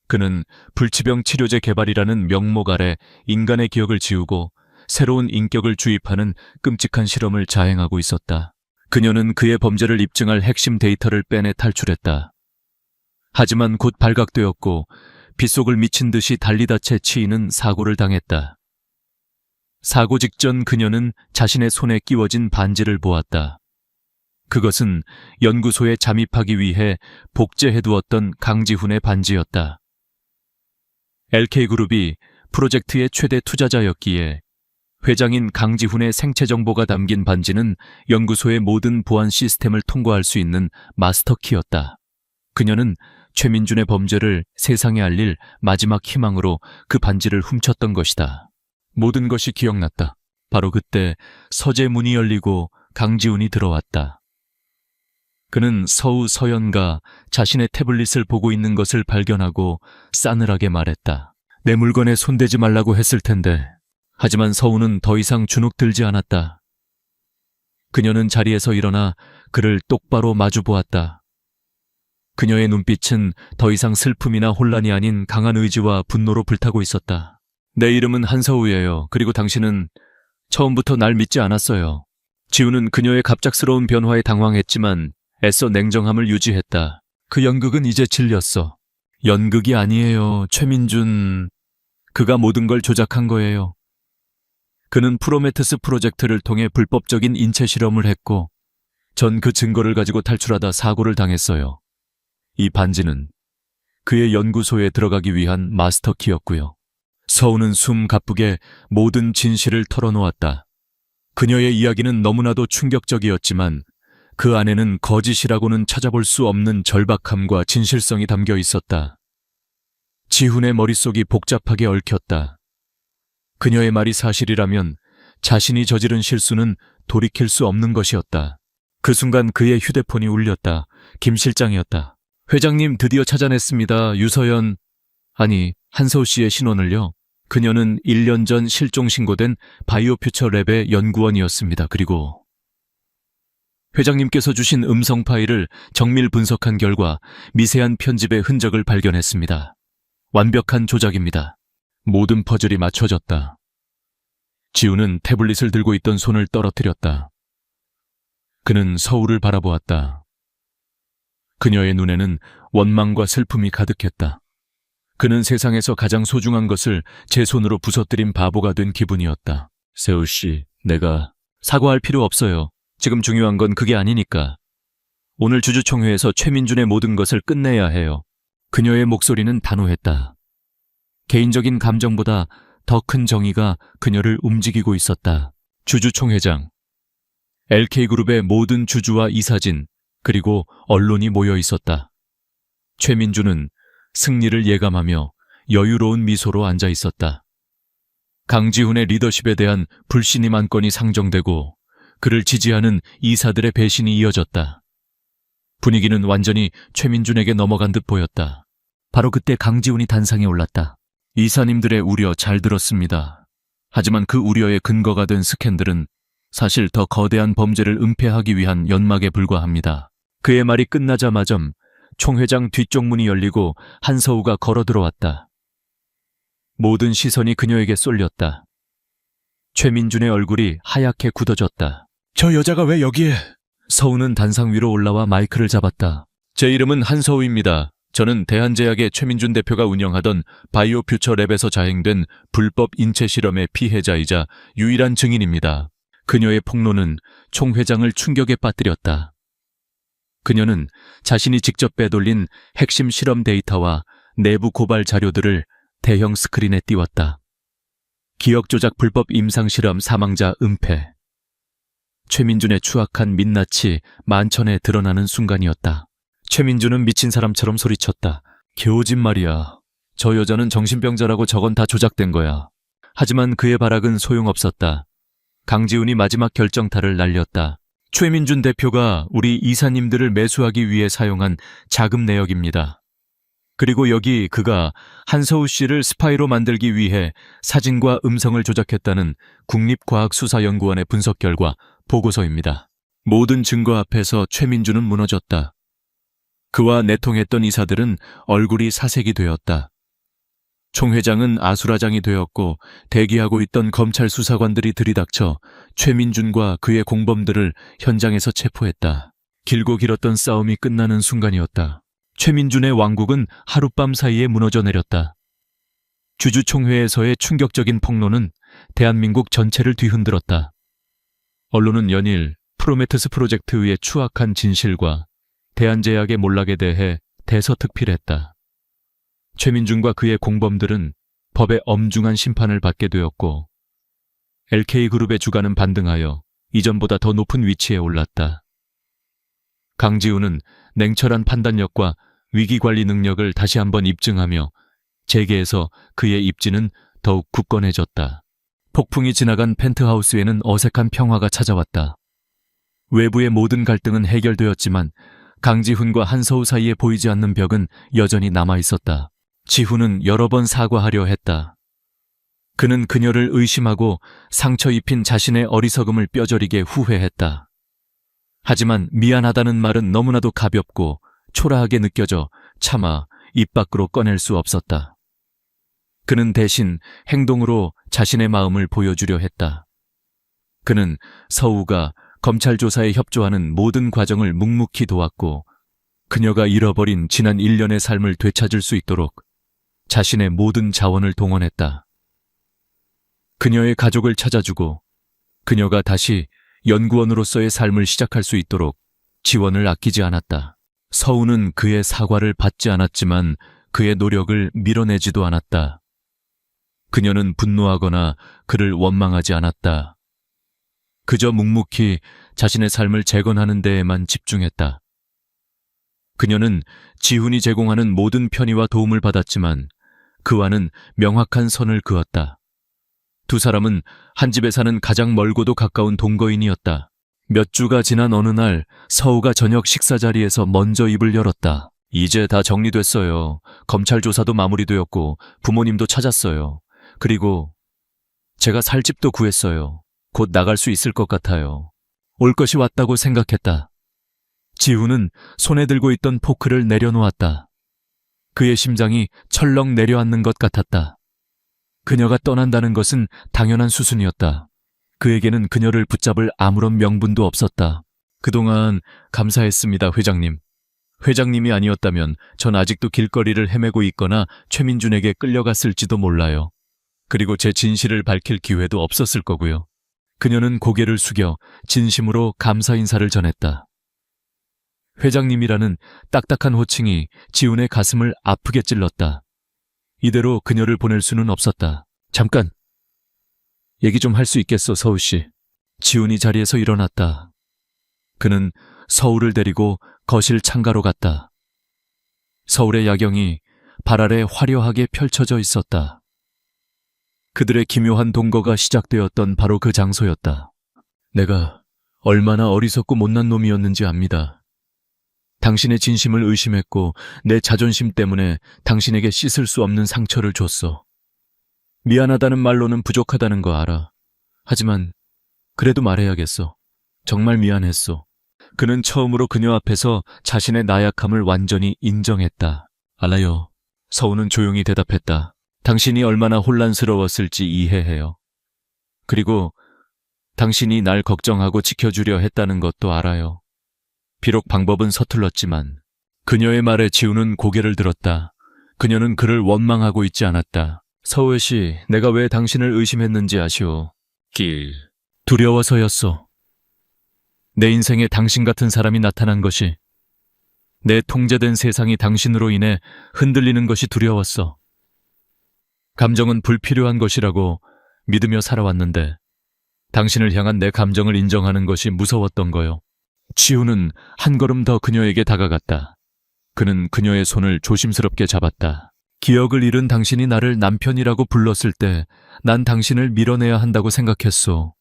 그는 불치병 치료제 개발이라는 명목 아래 인간의 기억을 지우고 새로운 인격을 주입하는 끔찍한 실험을 자행하고 있었다. 그녀는 그의 범죄를 입증할 핵심 데이터를 빼내 탈출했다. 하지만 곧 발각되었고 빗속을 미친 듯이 달리다 채 치이는 사고를 당했다. 사고 직전 그녀는 자신의 손에 끼워진 반지를 보았다. 그것은 연구소에 잠입하기 위해 복제해두었던 강지훈의 반지였다. LK그룹이 프로젝트의 최대 투자자였기에 회장인 강지훈의 생체 정보가 담긴 반지는 연구소의 모든 보안 시스템을 통과할 수 있는 마스터키였다. 그녀는 최민준의 범죄를 세상에 알릴 마지막 희망으로 그 반지를 훔쳤던 것이다. 모든 것이 기억났다. 바로 그때 서재 문이 열리고 강지훈이 들어왔다. 그는 서우 서연가 자신의 태블릿을 보고 있는 것을 발견하고 싸늘하게 말했다. 내 물건에 손대지 말라고 했을 텐데. 하지만 서우는 더 이상 주눅 들지 않았다. 그녀는 자리에서 일어나 그를 똑바로 마주 보았다. 그녀의 눈빛은 더 이상 슬픔이나 혼란이 아닌 강한 의지와 분노로 불타고 있었다. 내 이름은 한서우예요. 그리고 당신은 처음부터 날 믿지 않았어요. 지우는 그녀의 갑작스러운 변화에 당황했지만 애써 냉정함을 유지했다. 그 연극은 이제 질렸어. 연극이 아니에요. 최민준. 그가 모든 걸 조작한 거예요. 그는 프로메테스 프로젝트를 통해 불법적인 인체 실험을 했고 전 그 증거를 가지고 탈출하다 사고를 당했어요. 이 반지는 그의 연구소에 들어가기 위한 마스터키였고요. 서우는 숨 가쁘게 모든 진실을 털어놓았다. 그녀의 이야기는 너무나도 충격적이었지만 그 안에는 거짓이라고는 찾아볼 수 없는 절박함과 진실성이 담겨 있었다. 지훈의 머릿속이 복잡하게 얽혔다. 그녀의 말이 사실이라면 자신이 저지른 실수는 돌이킬 수 없는 것이었다. 그 순간 그의 휴대폰이 울렸다. 김 실장이었다. 회장님 드디어 찾아냈습니다. 유서연, 아니 한서우 씨의 신원을요. 그녀는 1년 전 실종 신고된 바이오퓨처 랩의 연구원이었습니다. 그리고 회장님께서 주신 음성 파일을 정밀 분석한 결과 미세한 편집의 흔적을 발견했습니다. 완벽한 조작입니다. 모든 퍼즐이 맞춰졌다. 지우는 태블릿을 들고 있던 손을 떨어뜨렸다. 그는 서울을 바라보았다. 그녀의 눈에는 원망과 슬픔이 가득했다. 그는 세상에서 가장 소중한 것을 제 손으로 부서뜨린 바보가 된 기분이었다. 세우 씨, 내가 사과할 필요 없어요. 지금 중요한 건 그게 아니니까. 오늘 주주총회에서 최민준의 모든 것을 끝내야 해요. 그녀의 목소리는 단호했다. 개인적인 감정보다 더 큰 정의가 그녀를 움직이고 있었다. 주주총회장, LK그룹의 모든 주주와 이사진, 그리고 언론이 모여 있었다. 최민준은 승리를 예감하며 여유로운 미소로 앉아 있었다. 강지훈의 리더십에 대한 불신임 안건이 상정되고 그를 지지하는 이사들의 배신이 이어졌다. 분위기는 완전히 최민준에게 넘어간 듯 보였다. 바로 그때 강지훈이 단상에 올랐다. 이사님들의 우려 잘 들었습니다. 하지만 그 우려의 근거가 된 스캔들은 사실 더 거대한 범죄를 은폐하기 위한 연막에 불과합니다. 그의 말이 끝나자마자 총회장 뒤쪽 문이 열리고 한서우가 걸어 들어왔다. 모든 시선이 그녀에게 쏠렸다. 최민준의 얼굴이 하얗게 굳어졌다. 저 여자가 왜 여기에? 서우는 단상 위로 올라와 마이크를 잡았다. 제 이름은 한서우입니다. 저는 대한제약의 최민준 대표가 운영하던 바이오퓨처 랩에서 자행된 불법 인체 실험의 피해자이자 유일한 증인입니다. 그녀의 폭로는 총회장을 충격에 빠뜨렸다. 그녀는 자신이 직접 빼돌린 핵심 실험 데이터와 내부 고발 자료들을 대형 스크린에 띄웠다. 기억 조작 불법 임상실험 사망자 은폐. 최민준의 추악한 민낯이 만천에 드러나는 순간이었다. 최민준은 미친 사람처럼 소리쳤다. 개오진 말이야. 저 여자는 정신병자라고 저건 다 조작된 거야. 하지만 그의 발악은 소용없었다. 강지훈이 마지막 결정타를 날렸다. 최민준 대표가 우리 이사님들을 매수하기 위해 사용한 자금 내역입니다. 그리고 여기 그가 한서우 씨를 스파이로 만들기 위해 사진과 음성을 조작했다는 국립과학수사연구원의 분석 결과 보고서입니다. 모든 증거 앞에서 최민준은 무너졌다. 그와 내통했던 이사들은 얼굴이 사색이 되었다. 총 회장은 아수라장이 되었고 대기하고 있던 검찰 수사관들이 들이닥쳐 최민준과 그의 공범들을 현장에서 체포했다. 길고 길었던 싸움이 끝나는 순간이었다. 최민준의 왕국은 하룻밤 사이에 무너져 내렸다. 주주총회에서의 충격적인 폭로는 대한민국 전체를 뒤흔들었다. 언론은 연일 프로메테스 프로젝트의 추악한 진실과 대한제약의 몰락에 대해 대서특필했다. 최민준과 그의 공범들은 법의 엄중한 심판을 받게 되었고 LK그룹의 주가는 반등하여 이전보다 더 높은 위치에 올랐다. 강지훈은 냉철한 판단력과 위기관리 능력을 다시 한번 입증하며 재계에서 그의 입지는 더욱 굳건해졌다. 폭풍이 지나간 펜트하우스에는 어색한 평화가 찾아왔다. 외부의 모든 갈등은 해결되었지만 강지훈과 한서우 사이에 보이지 않는 벽은 여전히 남아있었다. 지훈은 여러 번 사과하려 했다. 그는 그녀를 의심하고 상처 입힌 자신의 어리석음을 뼈저리게 후회했다. 하지만 미안하다는 말은 너무나도 가볍고 초라하게 느껴져 차마 입 밖으로 꺼낼 수 없었다. 그는 대신 행동으로 자신의 마음을 보여주려 했다. 그는 서우가 검찰 조사에 협조하는 모든 과정을 묵묵히 도왔고 그녀가 잃어버린 지난 1년의 삶을 되찾을 수 있도록 자신의 모든 자원을 동원했다. 그녀의 가족을 찾아주고 그녀가 다시 연구원으로서의 삶을 시작할 수 있도록 지원을 아끼지 않았다. 서우는 그의 사과를 받지 않았지만 그의 노력을 밀어내지도 않았다. 그녀는 분노하거나 그를 원망하지 않았다. 그저 묵묵히 자신의 삶을 재건하는 데에만 집중했다. 그녀는 지훈이 제공하는 모든 편의와 도움을 받았지만 그와는 명확한 선을 그었다. 두 사람은 한 집에 사는 가장 멀고도 가까운 동거인이었다. 몇 주가 지난 어느 날 서우가 저녁 식사 자리에서 먼저 입을 열었다. 이제 다 정리됐어요. 검찰 조사도 마무리되었고 부모님도 찾았어요. 그리고 제가 살 집도 구했어요. 곧 나갈 수 있을 것 같아요. 올 것이 왔다고 생각했다. 지훈은 손에 들고 있던 포크를 내려놓았다. 그의 심장이 철렁 내려앉는 것 같았다. 그녀가 떠난다는 것은 당연한 수순이었다. 그에게는 그녀를 붙잡을 아무런 명분도 없었다. 그동안 감사했습니다, 회장님. 회장님이 아니었다면 전 아직도 길거리를 헤매고 있거나 최민준에게 끌려갔을지도 몰라요. 그리고 제 진실을 밝힐 기회도 없었을 거고요. 그녀는 고개를 숙여 진심으로 감사 인사를 전했다. 회장님이라는 딱딱한 호칭이 지훈의 가슴을 아프게 찔렀다. 이대로 그녀를 보낼 수는 없었다. 잠깐! 얘기 좀 할 수 있겠어, 서우 씨. 지훈이 자리에서 일어났다. 그는 서우를 데리고 거실 창가로 갔다. 서울의 야경이 발 아래 화려하게 펼쳐져 있었다. 그들의 기묘한 동거가 시작되었던 바로 그 장소였다. 내가 얼마나 어리석고 못난 놈이었는지 압니다. 당신의 진심을 의심했고 내 자존심 때문에 당신에게 씻을 수 없는 상처를 줬어. 미안하다는 말로는 부족하다는 거 알아. 하지만 그래도 말해야겠어. 정말 미안했어. 그는 처음으로 그녀 앞에서 자신의 나약함을 완전히 인정했다. 알아요. 서우는 조용히 대답했다. 당신이 얼마나 혼란스러웠을지 이해해요. 그리고 당신이 날 걱정하고 지켜주려 했다는 것도 알아요. 비록 방법은 서툴렀지만 그녀의 말에 지훈은 고개를 들었다. 그녀는 그를 원망하고 있지 않았다. 서우 씨, 내가 왜 당신을 의심했는지 아시오? 두려워서였어. 내 인생에 당신 같은 사람이 나타난 것이, 내 통제된 세상이 당신으로 인해 흔들리는 것이 두려웠어. 감정은 불필요한 것이라고 믿으며 살아왔는데 당신을 향한 내 감정을 인정하는 것이 무서웠던 거요. 지훈은 한 걸음 더 그녀에게 다가갔다. 그는 그녀의 손을 조심스럽게 잡았다. 기억을 잃은 당신이 나를 남편이라고 불렀을 때 난 당신을 밀어내야 한다고 생각했소.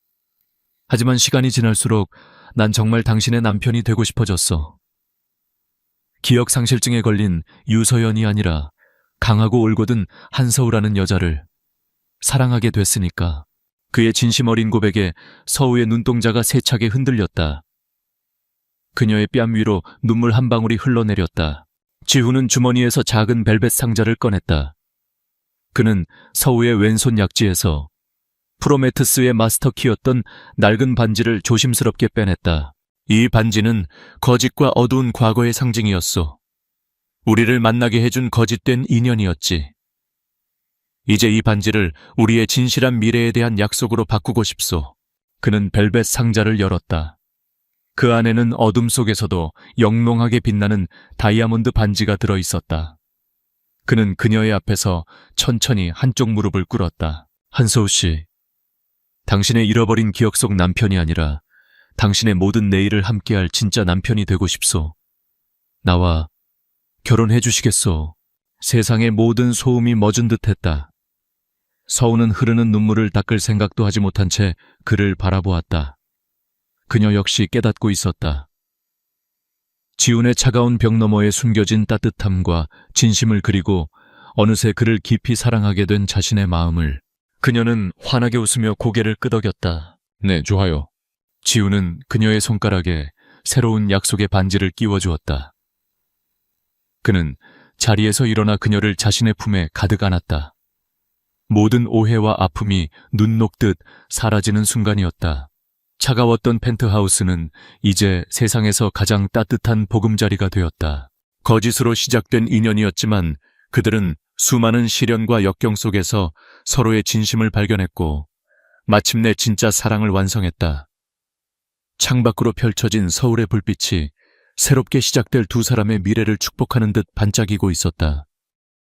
하지만 시간이 지날수록 난 정말 당신의 남편이 되고 싶어졌어. 기억상실증에 걸린 유서연이 아니라 강하고 올곧은 한서우라는 여자를 사랑하게 됐으니까. 그의 진심 어린 고백에 서우의 눈동자가 세차게 흔들렸다. 그녀의 뺨 위로 눈물 한 방울이 흘러내렸다. 지훈은 주머니에서 작은 벨벳 상자를 꺼냈다. 그는 서우의 왼손 약지에서 프로메테스의 마스터키였던 낡은 반지를 조심스럽게 빼냈다. 이 반지는 거짓과 어두운 과거의 상징이었소. 우리를 만나게 해준 거짓된 인연이었지. 이제 이 반지를 우리의 진실한 미래에 대한 약속으로 바꾸고 싶소. 그는 벨벳 상자를 열었다. 그 안에는 어둠 속에서도 영롱하게 빛나는 다이아몬드 반지가 들어있었다. 그는 그녀의 앞에서 천천히 한쪽 무릎을 꿇었다. 한소우 씨, 당신의 잃어버린 기억 속 남편이 아니라 당신의 모든 내일을 함께할 진짜 남편이 되고 싶소. 나와 결혼해 주시겠소. 세상의 모든 소음이 멎은 듯했다. 서우는 흐르는 눈물을 닦을 생각도 하지 못한 채 그를 바라보았다. 그녀 역시 깨닫고 있었다. 지훈의 차가운 벽 너머에 숨겨진 따뜻함과 진심을 그리고 어느새 그를 깊이 사랑하게 된 자신의 마음을. 그녀는 환하게 웃으며 고개를 끄덕였다. 네, 좋아요. 지훈은 그녀의 손가락에 새로운 약속의 반지를 끼워주었다. 그는 자리에서 일어나 그녀를 자신의 품에 가득 안았다. 모든 오해와 아픔이 눈 녹듯 사라지는 순간이었다. 차가웠던 펜트하우스는 이제 세상에서 가장 따뜻한 보금자리가 되었다. 거짓으로 시작된 인연이었지만 그들은 수많은 시련과 역경 속에서 서로의 진심을 발견했고 마침내 진짜 사랑을 완성했다. 창밖으로 펼쳐진 서울의 불빛이 새롭게 시작될 두 사람의 미래를 축복하는 듯 반짝이고 있었다.